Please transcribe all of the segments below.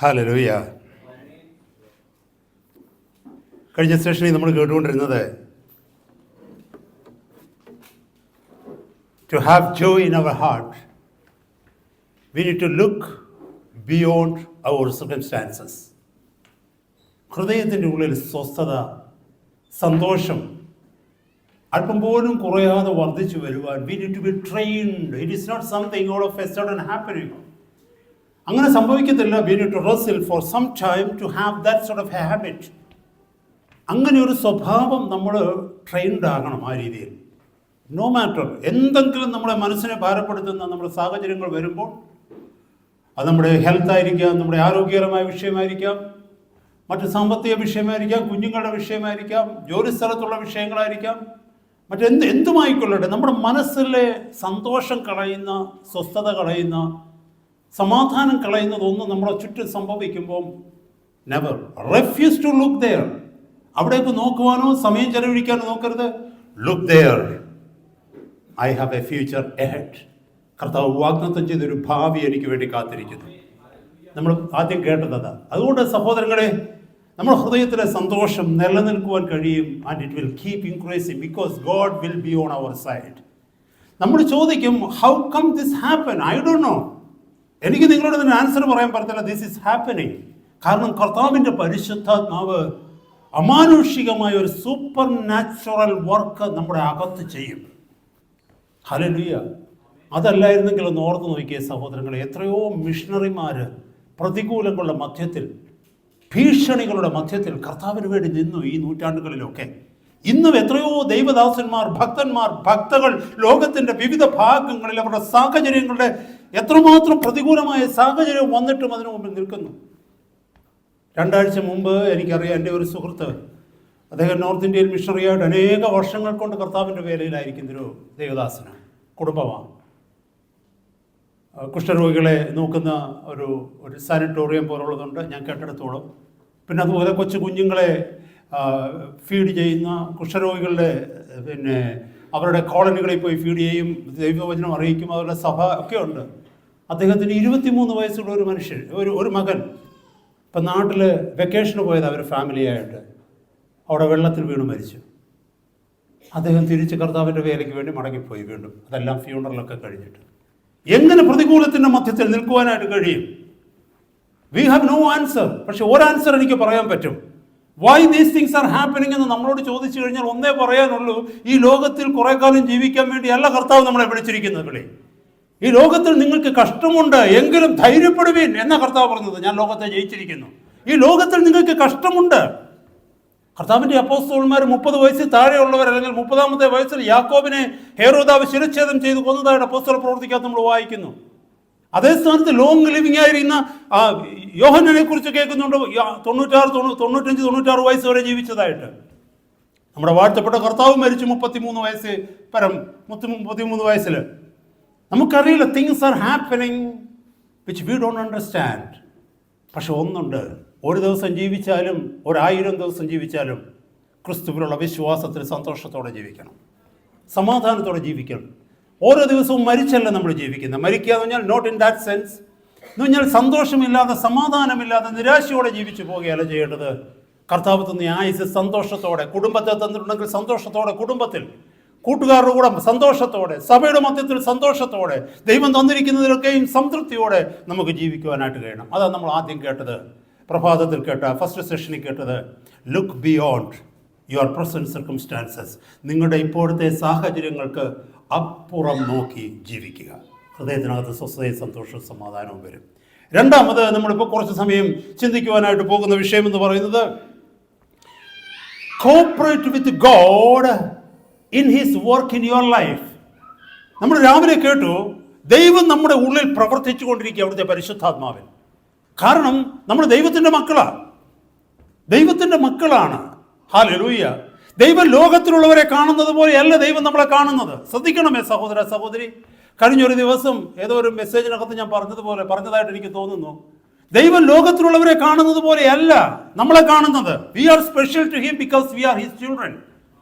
Hallelujah. കഴിഞ്ഞ സെഷനിൽ നമ്മൾ കേട്ടുകൊണ്ടിരുന്നത് to have joy in our heart, we need to look beyond our circumstances. ഹൃദയത്തിൻ്റെ ഉള്ളിൽ സ്വസ്ഥത, സന്തോഷം അല്പം പോലും കുറയാതെ വർദ്ധിച്ചു വരുവാൻ we need to be trained. It is not something all of a sudden happening. അങ്ങനെ സംഭവിക്കത്തില്ല. We need to wrestle for some time to have that sort of a habit. അങ്ങനെ ഒരു സ്വഭാവം നമ്മൾ ട്രെയിൻഡ് ആകണം. ആ രീതിയിൽ നോ മാറ്റർ എന്തെങ്കിലും നമ്മുടെ മനസ്സിനെ ഭാരപ്പെടുത്തുന്ന നമ്മുടെ സാഹചര്യങ്ങൾ വരുമ്പോൾ, അത് നമ്മുടെ ഹെൽത്ത് ആയിരിക്കാം, നമ്മുടെ ആരോഗ്യകരമായ വിഷയമായിരിക്കാം, മറ്റ് സാമ്പത്തിക വിഷയമായിരിക്കാം, കുഞ്ഞുങ്ങളുടെ വിഷയമായിരിക്കാം, ജോലി സ്ഥലത്തുള്ള വിഷയങ്ങളായിരിക്കാം, എന്തുമായിക്കൊള്ളട്ടെ, നമ്മുടെ മനസ്സിലെ സന്തോഷം കളയുന്ന, സ്വസ്ഥത കളയുന്ന, സമാധാനം കളയുന്നതൊന്നും നമ്മുടെ ചുറ്റും സംഭവിക്കുമ്പോൾ never refuse to look there. അവിടേക്ക് നോക്കുവാനോ സമയം ചെലവഴിക്കാനോ നോക്കരുത്. Look there, I have a future ahead. കർത്താവ് വാഗ്ദത്തം ചെയ്തൊരു ഭാവി എനിക്ക് വേണ്ടി കാത്തിരിക്കുന്നു. നമ്മൾ ആദ്യം കേട്ടത് അതാ. അതുകൊണ്ട് സഹോദരങ്ങളെ, നമ്മുടെ ഹൃദയത്തിലെ സന്തോഷം നിലനിൽക്കുവാൻ കഴിയും. And it will keep increasing because God will be on our side. നമ്മൾ ചോദിക്കും, how come this happen? I don't know. എനിക്ക് നിങ്ങളോട് ഇതിന് ആൻസർ പറയാൻ പറ്റത്തില്ല. This is happening. കാരണം കർത്താവിൻ്റെ പരിശുദ്ധാത്മാവ് അമാനുഷികമായ ഒരു സൂപ്പർ നാച്ചുറൽ വർക്ക് നമ്മുടെ അകത്ത് ചെയ്യും. ഹല്ലേലൂയ. അതല്ലായിരുന്നെങ്കിൽ ഒന്ന് ഓർത്ത് നോക്കിയ സഹോദരങ്ങളെ, എത്രയോ മിഷണറിമാർ പ്രതികൂലങ്ങളുടെ മധ്യത്തിൽ, ഭീഷണികളുടെ മധ്യത്തിൽ കർത്താവിന് വേണ്ടി നിന്നു ഈ നൂറ്റാണ്ടുകളിലൊക്കെ. ഇന്നും എത്രയോ ദൈവദാസന്മാർ, ഭക്തന്മാർ, ഭക്തകൾ ലോകത്തിൻ്റെ വിവിധ ഭാഗങ്ങളിൽ അവരുടെ സാഹചര്യങ്ങളുടെ എത്രമാത്രം പ്രതികൂലമായ സാഹചര്യം വന്നിട്ടും അതിനു മുമ്പിൽ നിൽക്കുന്നു. 2 ആഴ്ച മുമ്പ് എനിക്കറിയാം, എൻ്റെ ഒരു സുഹൃത്ത്, അദ്ദേഹം നോർത്ത് ഇന്ത്യയിൽ മിഷണറിയായിട്ട് അനേക വർഷങ്ങൾ കൊണ്ട് കർത്താവിൻ്റെ വേലയിലായിരിക്കുന്നൊരു ദേവദാസന് കുടുംബമാണ്. കുഷ്ഠരോഗികളെ നോക്കുന്ന ഒരു സാനിറ്റോറിയം പോലുള്ളതുണ്ട് ഞാൻ കേട്ടെടുത്തോളം. പിന്നെ അതുപോലെ കൊച്ചു കുഞ്ഞുങ്ങളെ ഫീഡ് ചെയ്യുന്ന കുഷ്ഠരോഗികളുടെ അവരുടെ കോളനികളിൽ പോയി ഫീഡ് ചെയ്യും, ദൈവവചനം അറിയിക്കും, അവരുടെ സഭ ഒക്കെ ഉണ്ട്. അദ്ദേഹത്തിന് 23 വയസ്സുള്ള ഒരു മനുഷ്യൻ, ഒരു മകൻ ഇപ്പം നാട്ടിൽ വെക്കേഷന് പോയത് അവർ ഫാമിലിയായിട്ട് അവിടെ വെള്ളത്തിൽ വീണ് മരിച്ചു. അദ്ദേഹം തിരിച്ച് കർത്താവിൻ്റെ വേലയ്ക്ക് വേണ്ടി മടങ്ങിപ്പോയി വീണ്ടും. അതെല്ലാം ഫ്യൂണറലൊക്കെ കഴിഞ്ഞിട്ട്. എങ്ങനെ പ്രതികൂലത്തിൻ്റെ മധ്യത്തിൽ നിൽക്കുവാനായിട്ട് കഴിയും? We have no answer. പക്ഷെ ഒരു ആൻസർ എനിക്ക് പറയാൻ പറ്റും. Why these things are happening എന്ന് നമ്മളോട് ചോദിച്ചു കഴിഞ്ഞാൽ ഒന്നേ പറയാനുള്ളൂ, ഈ ലോകത്തിൽ കുറെ കാലം ജീവിക്കാൻ വേണ്ടിയല്ല കർത്താവ് നമ്മളെ വിളിച്ചിരിക്കുന്നത്. വിളി, ഈ ലോകത്തിൽ നിങ്ങൾക്ക് കഷ്ടമുണ്ട് എങ്കിലും ധൈര്യപ്പെടുവീൻ എന്ന കർത്താവ് പറഞ്ഞത്. ഞാൻ ലോകത്തെ ജയിച്ചിരിക്കുന്നു. ഈ ലോകത്തിൽ നിങ്ങൾക്ക് കഷ്ടമുണ്ട്. കർത്താവിൻ്റെ അപ്പോസ്തലന്മാർ 30 വയസ്സിൽ താഴെയുള്ളവർ, അല്ലെങ്കിൽ 30-ാമത്തെ വയസ്സിൽ യാക്കോബിനെ ഹേരോദാവ് ശിരച്ഛേദം ചെയ്ത് കൊന്നതായിട്ട് അപ്പോസ്തല പ്രവർത്തിക്കകത്ത് നമ്മൾ വായിക്കുന്നു. അതേ സ്ഥാനത്ത് ലോങ് ലിവിങ് ആയിരുന്ന യോഹന്നനെ കുറിച്ച് കേൾക്കുന്നുണ്ട്. 95-96 വയസ്സ് വരെ ജീവിച്ചതായിട്ട്. നമ്മുടെ വാഴ്ത്തപ്പെട്ട കർത്താവ് മരിച്ചു 33 വയസ്സ് പരം, 33 വയസ്സിൽ. നമുക്കറിയില്ല, things are happening which we don't understand. പക്ഷെ ഒന്നുണ്ട്, ഒരു ദിവസം ജീവിച്ചാലും 1000 ദിവസം ജീവിച്ചാലും ക്രിസ്തുവിലുള്ള വിശ്വാസത്തിൽ സന്തോഷത്തോടെ ജീവിക്കണം, സമാധാനത്തോടെ ജീവിക്കണം. ഓരോ ദിവസവും മരിച്ചല്ല നമ്മൾ ജീവിക്കുന്നത്. മരിക്കുക എന്ന് പറഞ്ഞാൽ നോട്ട് ഇൻ ദാറ്റ് സെൻസ് എന്ന് പറഞ്ഞാൽ സന്തോഷമില്ലാതെ, സമാധാനമില്ലാതെ, നിരാശയോടെ ജീവിച്ചു പോകുകയല്ല ചെയ്യേണ്ടത്. കർത്താവ് തന്ന ആയുസ് സന്തോഷത്തോടെ, കുടുംബത്തെ തന്നിട്ടുണ്ടെങ്കിൽ സന്തോഷത്തോടെ കുടുംബത്തിൽ, കൂട്ടുകാരുടെ കൂടെ സന്തോഷത്തോടെ, സഭയുടെ മധ്യത്തിൽ സന്തോഷത്തോടെ, ദൈവം തന്നിരിക്കുന്നതിലൊക്കെയും സംതൃപ്തിയോടെ നമുക്ക് ജീവിക്കുവാനായിട്ട് കഴിയണം. അതാണ് നമ്മൾ ആദ്യം കേട്ടത്, പ്രഭാതത്തിൽ കേട്ട ഫസ്റ്റ് സെഷനിൽ കേട്ടത്. Look beyond your present circumstances. നിങ്ങളുടെ ഇപ്പോഴത്തെ സാഹചര്യങ്ങൾക്ക് അപ്പുറം നോക്കി ജീവിക്കുക. ഹൃദയത്തിനകത്ത് സ്വസ്ഥതയും സന്തോഷവും സമാധാനവും വരും. രണ്ടാമത് നമ്മളിപ്പോൾ കുറച്ച് സമയം ചിന്തിക്കുവാനായിട്ട് പോകുന്ന വിഷയം എന്ന് പറയുന്നത്, cooperate with God in his work in your life. നമ്മൾ രാവിലെ കേട്ടു, ദൈവം നമ്മുടെ ഉള്ളിൽ പ്രവർത്തിച്ചു കൊണ്ടിരിക്കുക അവിടുത്തെ പരിശുദ്ധാത്മാവിൽ. കാരണം നമ്മൾ ദൈവത്തിൻ്റെ മക്കളാണ്, ദൈവത്തിൻ്റെ മക്കളാണ്. ഹല്ലേലൂയ. ദൈവം ലോകത്തിലുള്ളവരെ കാണുന്നത് പോലെയല്ല ദൈവം നമ്മളെ കാണുന്നത്. ശ്രദ്ധിക്കണമേ സഹോദര സഹോദരി. കഴിഞ്ഞൊരു ദിവസം ഏതോ ഒരു മെസ്സേജിനകത്ത് ഞാൻ പറഞ്ഞതായിട്ട് എനിക്ക് തോന്നുന്നു, ദൈവം ലോകത്തിലുള്ളവരെ കാണുന്നത് പോലെയല്ല നമ്മളെ കാണുന്നത്. We are special to him because we are his children.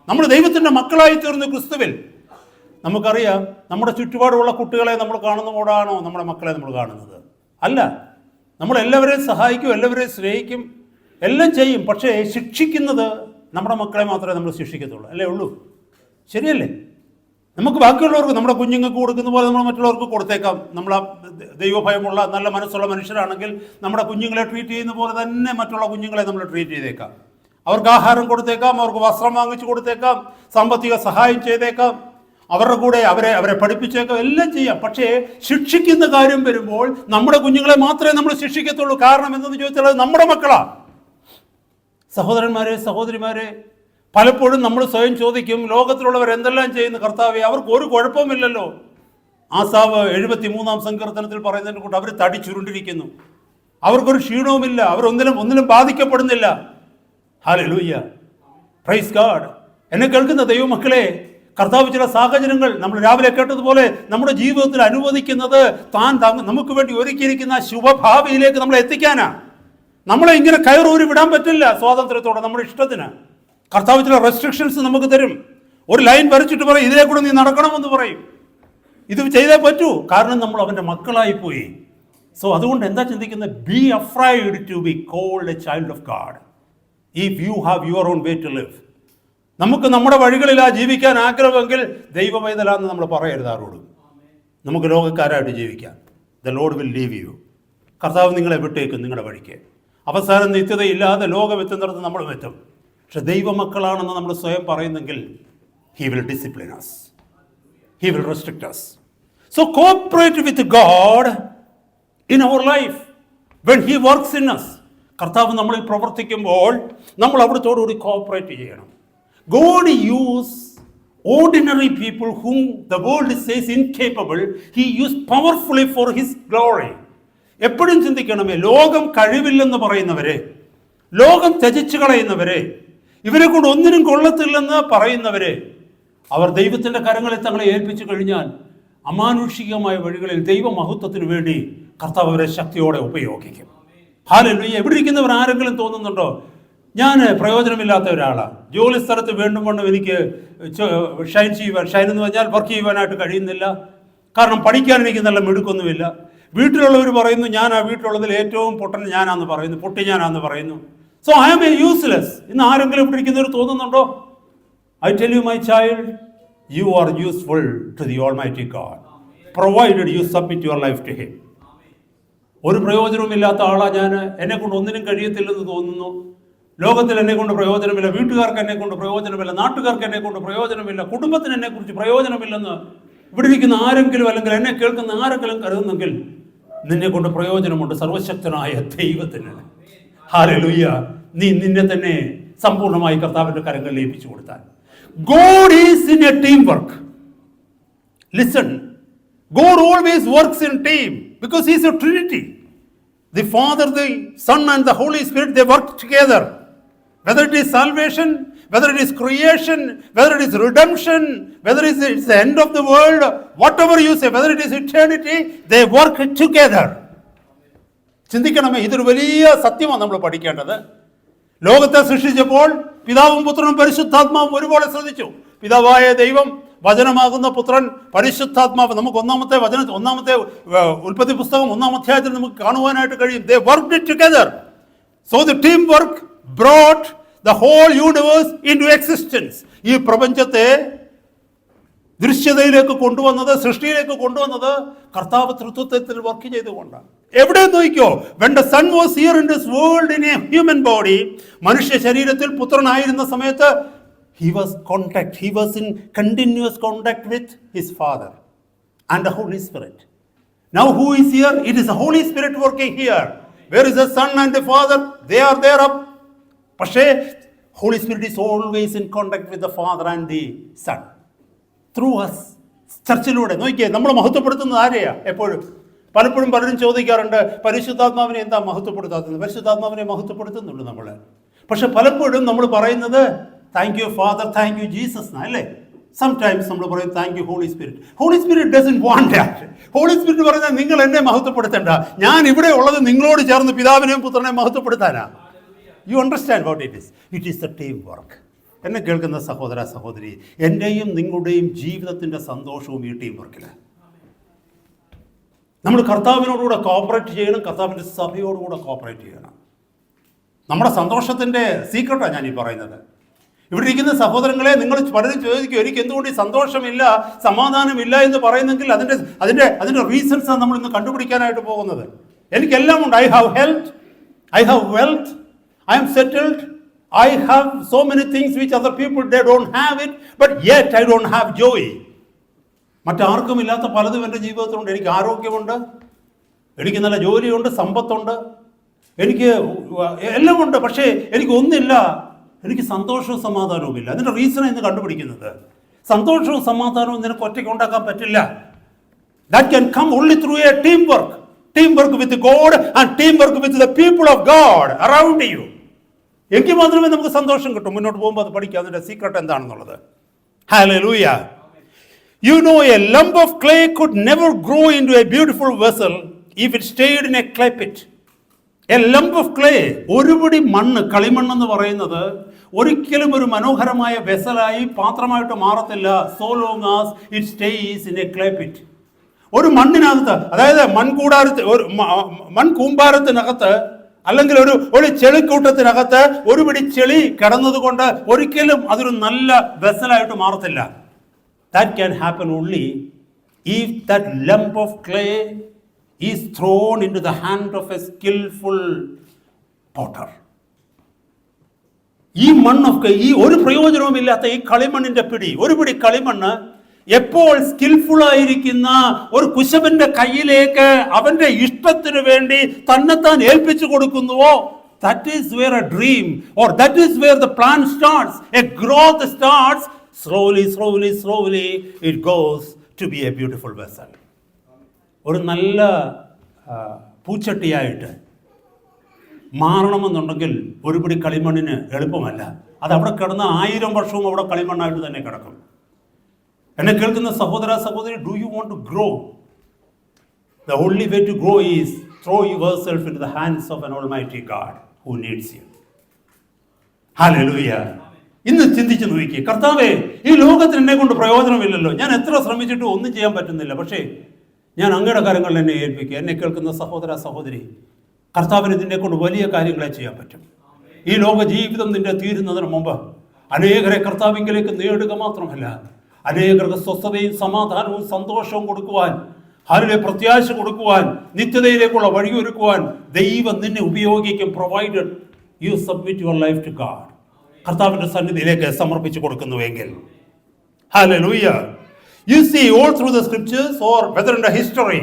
നമ്മൾ ദൈവത്തിൻ്റെ മക്കളായി തീർന്നു ക്രിസ്തുവിൽ. നമുക്കറിയാം, നമ്മുടെ ചുറ്റുപാടുള്ള കുട്ടികളെ നമ്മൾ കാണുന്ന പോടാണോ നമ്മുടെ മക്കളെ നമ്മൾ കാണുന്നത്? അല്ല. നമ്മളെല്ലാവരെയും സഹായിക്കും, എല്ലാവരെയും സ്നേഹിക്കും, എല്ലാം ചെയ്യും. പക്ഷേ ശിക്ഷിക്കുന്നത് നമ്മുടെ മക്കളെ മാത്രമേ നമ്മൾ ശിക്ഷിക്കത്തുള്ളൂ, അല്ലേ ഉള്ളൂ? ശരിയല്ലേ? നമുക്ക് ബാക്കിയുള്ളവർക്ക്, നമ്മുടെ കുഞ്ഞുങ്ങൾക്ക് കൊടുക്കുന്ന പോലെ നമ്മൾ മറ്റുള്ളവർക്ക് കൊടുത്തേക്കാം. നമ്മൾ ദൈവഭയമുള്ള നല്ല മനസ്സുള്ള മനുഷ്യരാണെങ്കിൽ നമ്മുടെ കുഞ്ഞുങ്ങളെ ട്രീറ്റ് ചെയ്യുന്ന പോലെ തന്നെ മറ്റുള്ള കുഞ്ഞുങ്ങളെ നമ്മൾ ട്രീറ്റ് ചെയ്തേക്കാം. അവർക്ക് ആഹാരം കൊടുത്തേക്കാം, അവർക്ക് വസ്ത്രം വാങ്ങിച്ചു കൊടുത്തേക്കാം, സാമ്പത്തിക സഹായം ചെയ്തേക്കാം, അവരുടെ കൂടെ അവരെ പഠിപ്പിച്ചേക്കാം, എല്ലാം ചെയ്യാം. പക്ഷേ ശിക്ഷിക്കുന്ന കാര്യം വരുമ്പോൾ നമ്മുടെ കുഞ്ഞുങ്ങളെ മാത്രമേ നമ്മൾ ശിക്ഷിക്കത്തുള്ളൂ. കാരണം എന്തെന്ന് ചോദിച്ചാൽ അത് നമ്മുടെ മക്കളാ. സഹോദരന്മാരെ, സഹോദരിമാരെ, പലപ്പോഴും നമ്മൾ സ്വയം ചോദിക്കും, ലോകത്തിലുള്ളവർ എന്തെല്ലാം ചെയ്യുന്നു കർത്താവേ, അവർക്ക് ഒരു കുഴപ്പമില്ലല്ലോ. ആസാവ് 73 സങ്കീർത്തനത്തിൽ പറയുന്നതിനെ കൊണ്ട് അവർ തടി ചുരുണ്ടിരിക്കുന്നു, അവർക്കൊരു ക്ഷീണവുമില്ല, അവരൊന്നിലും ബാധിക്കപ്പെടുന്നില്ല. Hallelujah, praise God. എന്നെ കേൾക്കുന്ന ദൈവമക്കളെ, കർത്താവ് ചില സാഹചര്യങ്ങൾ നമ്മൾ രാവിലെ കേട്ടതുപോലെ നമ്മുടെ ജീവിതത്തിൽ അനുവദിക്കുന്നത് താൻ നമുക്ക് വേണ്ടി ഒരുക്കിയിരിക്കുന്ന ശുഭഭാവിയിലേക്ക് നമ്മളെ എത്തിക്കാനാ. നമ്മളെ ഇങ്ങനെ കയറൂരി വിടാൻ പറ്റില്ല സ്വാതന്ത്ര്യത്തോടെ, നമ്മുടെ ഇഷ്ടത്തിന്. കർത്താവ് ചില റെസ്ട്രിക്ഷൻസ് നമുക്ക് തരും. ഒരു ലൈൻ വരച്ചിട്ട് പറയും, ഇതിലെ കൂടെ നീ നടക്കണമെന്ന് പറയും. ഇത് ചെയ്തേ പറ്റൂ, കാരണം നമ്മൾ അവൻ്റെ മക്കളായി പോയി. സോ അതുകൊണ്ട് എന്താ ചിന്തിക്കുന്നത്? Be afraid to be called a child of God if you have your own way to live. നമുക്ക് നമ്മുടെ വഴികളിലാ ജീവിക്കാൻ ആഗ്രഹമെങ്കിൽ ദൈവമൈതലാന്ന് നമ്മൾ പറയരുത് ആരോടും. നമുക്ക് ലോകക്കാരായിട്ട് ജീവിക്കാം. The Lord will leave U. കർത്താവ് നിങ്ങളെ വിട്ടേക്കും നിങ്ങളുടെ വഴിക്ക്. അവസാനം നിത്യതയില്ലാതെ ലോകം എത്തുന്നിടത്ത് നമ്മളും എത്തും. പക്ഷെ ദൈവമക്കളാണെന്ന് നമ്മൾ സ്വയം പറയുന്നെങ്കിൽ he will discipline us, he will restrict us. So cooperate with God in our life when he works in us. കർത്താവ് നമ്മളിൽ പ്രവർത്തിക്കുമ്പോൾ നമ്മൾ അവിടത്തോടുകൂടി കോപ്പറേറ്റ് ചെയ്യണം. God use ordinary people whom the world says incapable, he used powerfully for his glory. എപ്പോഴും ചിന്തിക്കണമേ, ലോകം കഴിവില്ലെന്ന് പറയുന്നവരെ, ലോകം ത്യജിച്ചു കളയുന്നവരെ, ഇവരെ കൊണ്ട് ഒന്നിനും കൊള്ളത്തില്ലെന്ന് പറയുന്നവരെ, അവർ ദൈവത്തിൻ്റെ കരങ്ങളിൽ തങ്ങളെ ഏൽപ്പിച്ചു കഴിഞ്ഞാൽ അമാനുഷികമായ വഴികളിൽ ദൈവമഹത്വത്തിന് വേണ്ടി കർത്താവ് അവരെ ശക്തിയോടെ ഉപയോഗിക്കും. ഹല്ലേലൂയ. എവിടെ ഇരിക്കുന്നവർ ആരെങ്കിലും തോന്നുന്നുണ്ടോ, ഞാൻ പ്രയോജനമില്ലാത്ത ഒരാളാണ്, ജോലി സ്ഥലത്ത് വീണ്ടും വണ്ണം എനിക്ക് ഷൈൻ എന്ന് പറഞ്ഞാൽ വർക്ക് ചെയ്യുവാനായിട്ട് കഴിയുന്നില്ല, കാരണം പഠിക്കാൻ എനിക്ക് നല്ല മിടുക്കൊന്നുമില്ല, വീട്ടിലുള്ളവർ പറയുന്നു ഞാൻ ആ വീട്ടിലുള്ളതിൽ ഏറ്റവും പൊട്ടൻ ഞാനാന്ന് പറയുന്നു, പൊട്ടി ഞാനാന്ന് പറയുന്നു, so I am a useless എന്ന് ആരെങ്കിലും ഇവിടെ ഇരിക്കുന്നവർ തോന്നുന്നുണ്ടോ? I tell you, my child, you are useful to the Almighty God, provided you submit your life to Him. ഒരു പ്രയോജനവുമില്ലാത്ത ആളാണ് ഞാൻ, എന്നെ കൊണ്ട് ഒന്നിനും കഴിയത്തില്ലെന്ന് തോന്നുന്നു, ലോകത്തിൽ എന്നെ കൊണ്ട് പ്രയോജനമില്ല, വീട്ടുകാർക്ക് എന്നെ കൊണ്ട് പ്രയോജനമില്ല, നാട്ടുകാർക്ക് എന്നെ കൊണ്ട് പ്രയോജനമില്ല, കുടുംബത്തിന് എന്നെ കുറിച്ച് പ്രയോജനമില്ലെന്ന് ഇവിടെ ഇരിക്കുന്ന ആരെങ്കിലും അല്ലെങ്കിൽ എന്നെ കേൾക്കുന്ന ആരെങ്കിലും കരുതുന്നെങ്കിൽ നിന്നെ കൊണ്ട് പ്രയോജനമുണ്ട് സർവശക്തനായ ദൈവത്തിന്. ഹല്ലേലൂയ. നീ നിന്നെ തന്നെ സമ്പൂർണ്ണമായി കർത്താവിന്റെ കരങ്ങളിൽ ഏൽപ്പിച്ചു കൊടുത്താൽ. God is in a teamwork. Listen, God always works in team because He is a Trinity. The Father, the Son and the Holy Spirit, they work together. Whether it is salvation, whether it is creation, whether it is redemption, whether it is the end of the world, whatever you say, whether it is eternity, they work together. ചിന്തിക്കണമേ, ഇതൊരു വലിയ സത്യമാണ് നമ്മൾ പഠിക്കേണ്ടത്. ലോകത്തെ സൃഷ്ടിച്ചപ്പോൾ പിതാവും പുത്രനും പരിശുദ്ധാത്മാവും ഒരുപോലെ ശ്രദ്ധിച്ചു. പിതാവായ ദൈവം, വചനമാകുന്ന പുത്രൻ, പരിശുദ്ധാത്മാവ്. നമുക്ക് ഒന്നാമത്തെ ഉൽപ്പത്തി പുസ്തകം 1-ാം അധ്യായത്തിൽ നമുക്ക് കാണുവാനായിട്ട് കഴിയും. They worked it together. So the teamwork brought the whole universe into existence. ഈ പ്രപഞ്ചത്തെ ദൃശ്യതയിലേക്ക് കൊണ്ടുവന്നത്, സൃഷ്ടിയിലേക്ക് കൊണ്ടുവന്നത് കർത്താവ് തൃത്വത്തിൽ വർക്ക് ചെയ്തുകൊണ്ടാണ്. എവിടെ നോക്കിയോ, when the son was here in this world in a human body, മനുഷ്യ ശരീരത്തിൽ പുത്രനായിരുന്ന സമയത്ത് he was in continuous contact with his father and the Holy Spirit. Now who is here? It is the Holy Spirit working here. Where is the Son and the Father? They are there up. പക്ഷേ Holy Spirit is always in contact with the Father and the Son through us. ചർച്ചിലൂടെ നോക്കിയേ, നമ്മൾ മഹത്വപ്പെടുത്തുന്നത് ആരെയാ? പലപ്പോഴും പലരും ചോദിക്കാറുണ്ട്, പരിശുദ്ധാത്മാവിനെ എന്താ മഹത്വപ്പെടുത്താത്തത്? പരിശുദ്ധാത്മാവിനെ മഹത്വപ്പെടുത്തുന്നുണ്ട് നമ്മൾ. പക്ഷെ പലപ്പോഴും നമ്മൾ പറയുന്നത് thank you Father, thank you Jesus അല്ലേ? സംടൈംസ് നമ്മൾ പറയും thank you Holy Spirit. Holy Spirit doesn't want that. Holy Spirit പറഞ്ഞാൽ നിങ്ങൾ എന്നെ മഹത്വപ്പെടുത്തേണ്ട, ഞാൻ ഇവിടെ ഉള്ളത് നിങ്ങളോട് ചേർന്ന് പിതാവിനെയും പുത്രനെയും മഹത്വപ്പെടുത്താനാ. You understand what it is? It is the team work. എന്നെ കേൾക്കുന്ന സഹോദര സഹോദരി, എൻ്റെയും നിങ്ങളുടെയും ജീവിതത്തിൻ്റെ സന്തോഷവും ഈ ടീം വർക്കിലാണ്. നമ്മൾ കർത്താവിനോടുകൂടെ കോപ്പറേറ്റ് ചെയ്യണം, കർത്താവിൻ്റെ സഭയോടുകൂടെ കോപ്പറേറ്റ് ചെയ്യണം. നമ്മുടെ സന്തോഷത്തിൻ്റെ സീക്രട്ടാണ് ഞാൻ ഈ പറയുന്നത്. ഇവിടെ ഇരിക്കുന്ന സഹോദരങ്ങളെ, നിങ്ങൾ പലരും ചോദിക്കും, എനിക്ക് എന്തുകൊണ്ട് ഈ സന്തോഷമില്ല, സമാധാനമില്ല എന്ന് പറയുന്നെങ്കിൽ അതിൻ്റെ റീസൺസാണ് നമ്മൾ ഇന്ന് കണ്ടുപിടിക്കാനായിട്ട് പോകുന്നത്. എനിക്കെല്ലാം ഉണ്ട്. I have health, I have wealth, I am settled, I have so many things which other people, they don't have it, but yet I don't have joy. മറ്റാർക്കും ഇല്ലാത്ത പലതും എൻ്റെ ജീവിതത്തിലുണ്ട്. എനിക്ക് ആരോഗ്യമുണ്ട്, എനിക്ക് നല്ല ജോലിയുണ്ട്, സമ്പത്തുണ്ട്, എനിക്ക് എല്ലാം ഉണ്ട്. പക്ഷേ എനിക്ക് ഒന്നില്ല, എനിക്ക് സന്തോഷവും സമാധാനവും ഇല്ല. അതിൻ്റെ റീസൺ ഇന്ന് കണ്ടുപിടിക്കുന്നത്. സന്തോഷവും സമാധാനവും നിനക്ക് ഒറ്റയ്ക്ക് ഉണ്ടാക്കാൻ പറ്റില്ല. That can come only through a teamwork with God and teamwork with the people of God around you. എങ്കിൽ മാത്രമേ നമുക്ക് സന്തോഷം കിട്ടും. മുന്നോട്ട് പോകുമ്പോൾ അത് പഠിക്കാം, അതിൻ്റെ സീക്രട്ട് എന്താണെന്നുള്ളത്. Hallelujah. You know, a lump of clay could never grow into a beautiful vessel if it stayed in a clay pit. A lump of clay, ഒരു പിടി മണ്ണ്, കളിമണ്ണെന്ന് പറയുന്നത് ഒരിക്കലും ഒരു മനോഹരമായ വെസലായി, പാത്രമായിട്ട് മാറത്തില്ല, so long as it stays in a clay pit. ഒരു മണ്ണിനകത്ത്, അതായത് മൺകൂമ്പാരത്തിനകത്ത് അല്ലെങ്കിൽ ഒരു ചെളിക്കൂട്ടത്തിനകത്ത് ഒരു പിടി ചെളി കിടന്നത് കൊണ്ട് ഒരിക്കലും അതൊരു നല്ല വെസലായിട്ട് മാറത്തില്ല. That can happen only if that lump of clay is thrown into the hand of a skillful potter. ഈ മണ്ണൊക്കെ, ഈ ഒരു പ്രയോജനവുമില്ലാത്ത ഈ കളിമണ്ണിന്റെ പിടി, ഒരു പിടി കളിമണ്ണ് എപ്പോൾ സ്കിൽഫുൾ ആയിരിക്കുന്ന ഒരു കുശവന്റെ കയ്യിലേക്ക് അവന്റെ ഇഷ്ടത്തിന് വേണ്ടി തന്നെത്താൻ ഏൽപ്പിച്ചു കൊടുക്കുന്നുവോ, that is where a dream, or that is where the plan starts, a growth starts. Slowly it goes to be a beautiful vessel. ഒരു നല്ല പൂച്ചട്ടിയായിട്ട് മാറണമെന്നുണ്ടെങ്കിൽ ഒരു പിടി കളിമണ്ണിന് എളുപ്പമല്ല. അത് അവിടെ കിടന്ന് 1000 വർഷവും അവിടെ കളിമണ്ണായിട്ട് തന്നെ കിടക്കും. എന്നെ കേൾക്കുന്ന സഹോദര സഹോദരി, do you want to grow? The only way to grow is throw yourself into the hands of an almighty God who needs you. Hallelujah. ഇന്ന് ചിന്തിച്ച് നോക്കിയേ, കർത്താവേ, ഈ ലോകത്തിന് എന്നെ കൊണ്ട് പ്രയോജനമില്ലല്ലോ, ഞാൻ എത്ര ശ്രമിച്ചിട്ടും ഒന്നും ചെയ്യാൻ പറ്റുന്നില്ല, പക്ഷേ ഞാൻ അങ്ങയുടെ കാര്യങ്ങളിൽ എന്നെ ഏൽപ്പിക്കുക. എന്നെ കേൾക്കുന്ന സഹോദര സഹോദരി, കർത്താവിന് നിന്നെ കൊണ്ട് വലിയ കാര്യങ്ങളെ ചെയ്യാൻ പറ്റും. ഈ ലോക ജീവിതം നിന്റെ തീരുന്നതിന് മുമ്പ് അനേകരെ കർത്താവിങ്കിലേക്ക് നേടുക മാത്രമല്ല, അനേകർക്ക് സ്വസ്ഥതയും സമാധാനവും സന്തോഷവും കൊടുക്കുവാൻ, അതിലെ പ്രത്യാശ കൊടുക്കുവാൻ, നിത്യതയിലേക്കുള്ള വഴിയൊരുക്കുവാൻ ദൈവം നിന്നെ ഉപയോഗിക്കും. Provided you submit your life to God. കർത്താവിന്റെ സന്നിധിയിലേക്ക് സമർപ്പിച്ചു കൊടുക്കുന്നുവെങ്കിൽ. Hallelujah. You see all through the scriptures, or whether in the history,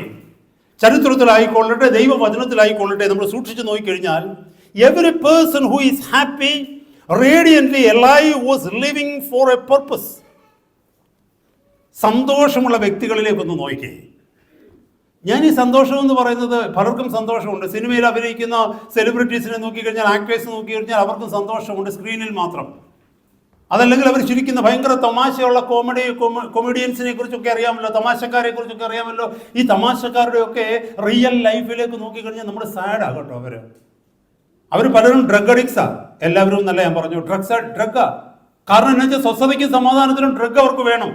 ചരിത്രത്തിലായിക്കൊള്ളട്ടെ ദൈവവചനത്തിലായിക്കൊള്ളട്ടെ, നമ്മൾ സൂക്ഷിച്ചു നോക്കിക്കഴിഞ്ഞാൽ every person who is happy, radiantly alive, was living for a purpose. സന്തോഷമുള്ള വ്യക്തികളിലേക്കൊന്ന് നോക്കിക്കേ. ഞാൻ ഈ സന്തോഷം എന്ന് പറയുന്നത്, പലർക്കും സന്തോഷമുണ്ട്. സിനിമയിൽ അഭിനയിക്കുന്ന സെലിബ്രിറ്റീസിനെ നോക്കിക്കഴിഞ്ഞാൽ, ആക്ടേഴ്സ് നോക്കിക്കഴിഞ്ഞാൽ അവർക്കും സന്തോഷമുണ്ട്, സ്ക്രീനിൽ മാത്രം. അതല്ലെങ്കിൽ അവർ ചിരിക്കുന്ന ഭയങ്കര തമാശയുള്ള കൊമേഡിയൻസിനെ കുറിച്ചൊക്കെ അറിയാമല്ലോ, തമാശക്കാരെ കുറിച്ചൊക്കെ അറിയാമല്ലോ. ഈ തമാശക്കാരുടെയൊക്കെ റിയൽ ലൈഫിലേക്ക് നോക്കിക്കഴിഞ്ഞാൽ നമ്മൾ സാഡാകട്ടോ. അവർ പലരും ഡ്രഗ് അഡിക്ട്സാ. എല്ലാവരും എന്നല്ല ഞാൻ പറഞ്ഞു, ഡ്രഗാ. കാരണം എന്താ വെച്ചാൽ സ്വസ്ഥതയ്ക്കും സമാധാനത്തിനും ഡ്രഗ് അവർക്ക് വേണം.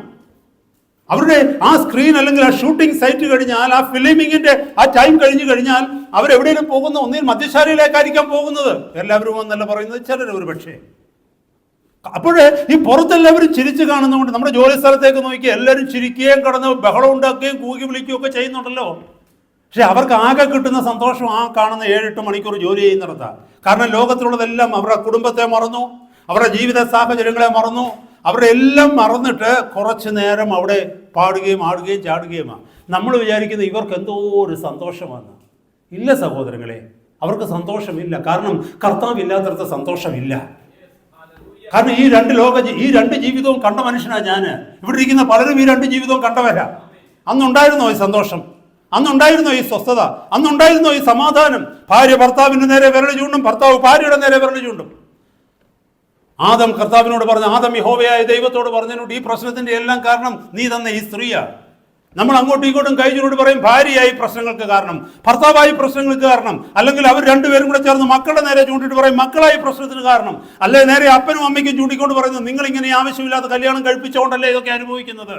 അവരുടെ ആ സ്ക്രീൻ അല്ലെങ്കിൽ ആ ഷൂട്ടിംഗ് സൈറ്റ് കഴിഞ്ഞാൽ, ആ ഫിലിമിങ്ങിന്റെ ആ ടൈം കഴിഞ്ഞു കഴിഞ്ഞാൽ അവരെവിടെയും പോകുന്ന, ഒന്നിൽ മദ്യശാലയിലേക്കായിരിക്കാം പോകുന്നത്. എല്ലാവരും എന്നല്ല പറയുന്നത്, ചിലർ ഒരു പക്ഷേ. അപ്പോഴേ ഈ പുറത്തെല്ലാവരും ചിരിച്ച് കാണുന്നതുകൊണ്ട് നമ്മുടെ ജോലി സ്ഥലത്തേക്ക് നോക്കി എല്ലാവരും ചിരിക്കുകയും കടന്ന് ബഹളം ഉണ്ടാക്കുകയും കൂകി വിളിക്കുകയും ഒക്കെ ചെയ്യുന്നുണ്ടല്ലോ. പക്ഷെ അവർക്ക് ആകെ കിട്ടുന്ന സന്തോഷം ആ കാണുന്ന 7-8 മണിക്കൂർ ജോലി ചെയ്യുന്നിടത്താണ്. കാരണം ലോകത്തിലുള്ളതെല്ലാം, അവരുടെ കുടുംബത്തെ മറന്നു, അവരുടെ ജീവിത സാഹചര്യങ്ങളെ മറന്നു, അവരുടെ എല്ലാം മറന്നിട്ട് കുറച്ച് നേരം അവിടെ പാടുകയും ആടുകയും ചാടുകയുമാണ്. നമ്മൾ വിചാരിക്കുന്നത് ഇവർക്ക് എന്തോ ഒരു സന്തോഷമാണ്. ഇല്ല സഹോദരങ്ങളെ, അവർക്ക് സന്തോഷമില്ല. കാരണം കർത്താവില്ലാത്തടത്ത് സന്തോഷമില്ല. കാരണം ഈ രണ്ട് ജീവിതവും കണ്ട മനുഷ്യനാണ് ഞാൻ. ഇവിടെ ഇരിക്കുന്ന പലരും ഈ 2 ജീവിതവും കണ്ടവരാ. അന്നുണ്ടായിരുന്നോ ഈ സന്തോഷം? അന്നുണ്ടായിരുന്നോ ഈ സ്വസ്ഥത? അന്നുണ്ടായിരുന്നോ ഈ സമാധാനം? ഭാര്യ ഭർത്താവിൻ്റെ നേരെ വിരൽ ചൂണ്ടും, ഭർത്താവ് ഭാര്യയുടെ നേരെ വിരൽ ചൂണ്ടും. ആദം കർത്താവിനോട് പറഞ്ഞു, ആദം യഹോവയായ ദൈവത്തോട് പറഞ്ഞതിനോട്, ഈ പ്രശ്നത്തിന്റെ എല്ലാം കാരണം നീ തന്ന ഈ സ്ത്രീയാ. നമ്മൾ അങ്ങോട്ടും ഇങ്ങോട്ടും കൈചൂടി പറയും, ഭാര്യയായി പ്രശ്നങ്ങൾക്ക് കാരണം, ഭർത്താവായി പ്രശ്നങ്ങൾക്ക് കാരണം, അല്ലെങ്കിൽ അവർ രണ്ടുപേരും കൂടെ ചേർന്ന് മക്കളുടെ നേരെ ചൂണ്ടിട്ട് പറയും മക്കളായി പ്രശ്നത്തിന് കാരണം, അല്ലെ നേരെ അപ്പനും അമ്മയ്ക്കും ചൂണ്ടിക്കൊണ്ട് പറയുന്നത് നിങ്ങൾ ഇങ്ങനെ ആവശ്യമില്ലാത്ത കല്യാണം കഴിപ്പിച്ചുകൊണ്ടല്ലേ ഇതൊക്കെ അനുഭവിക്കുന്നത്.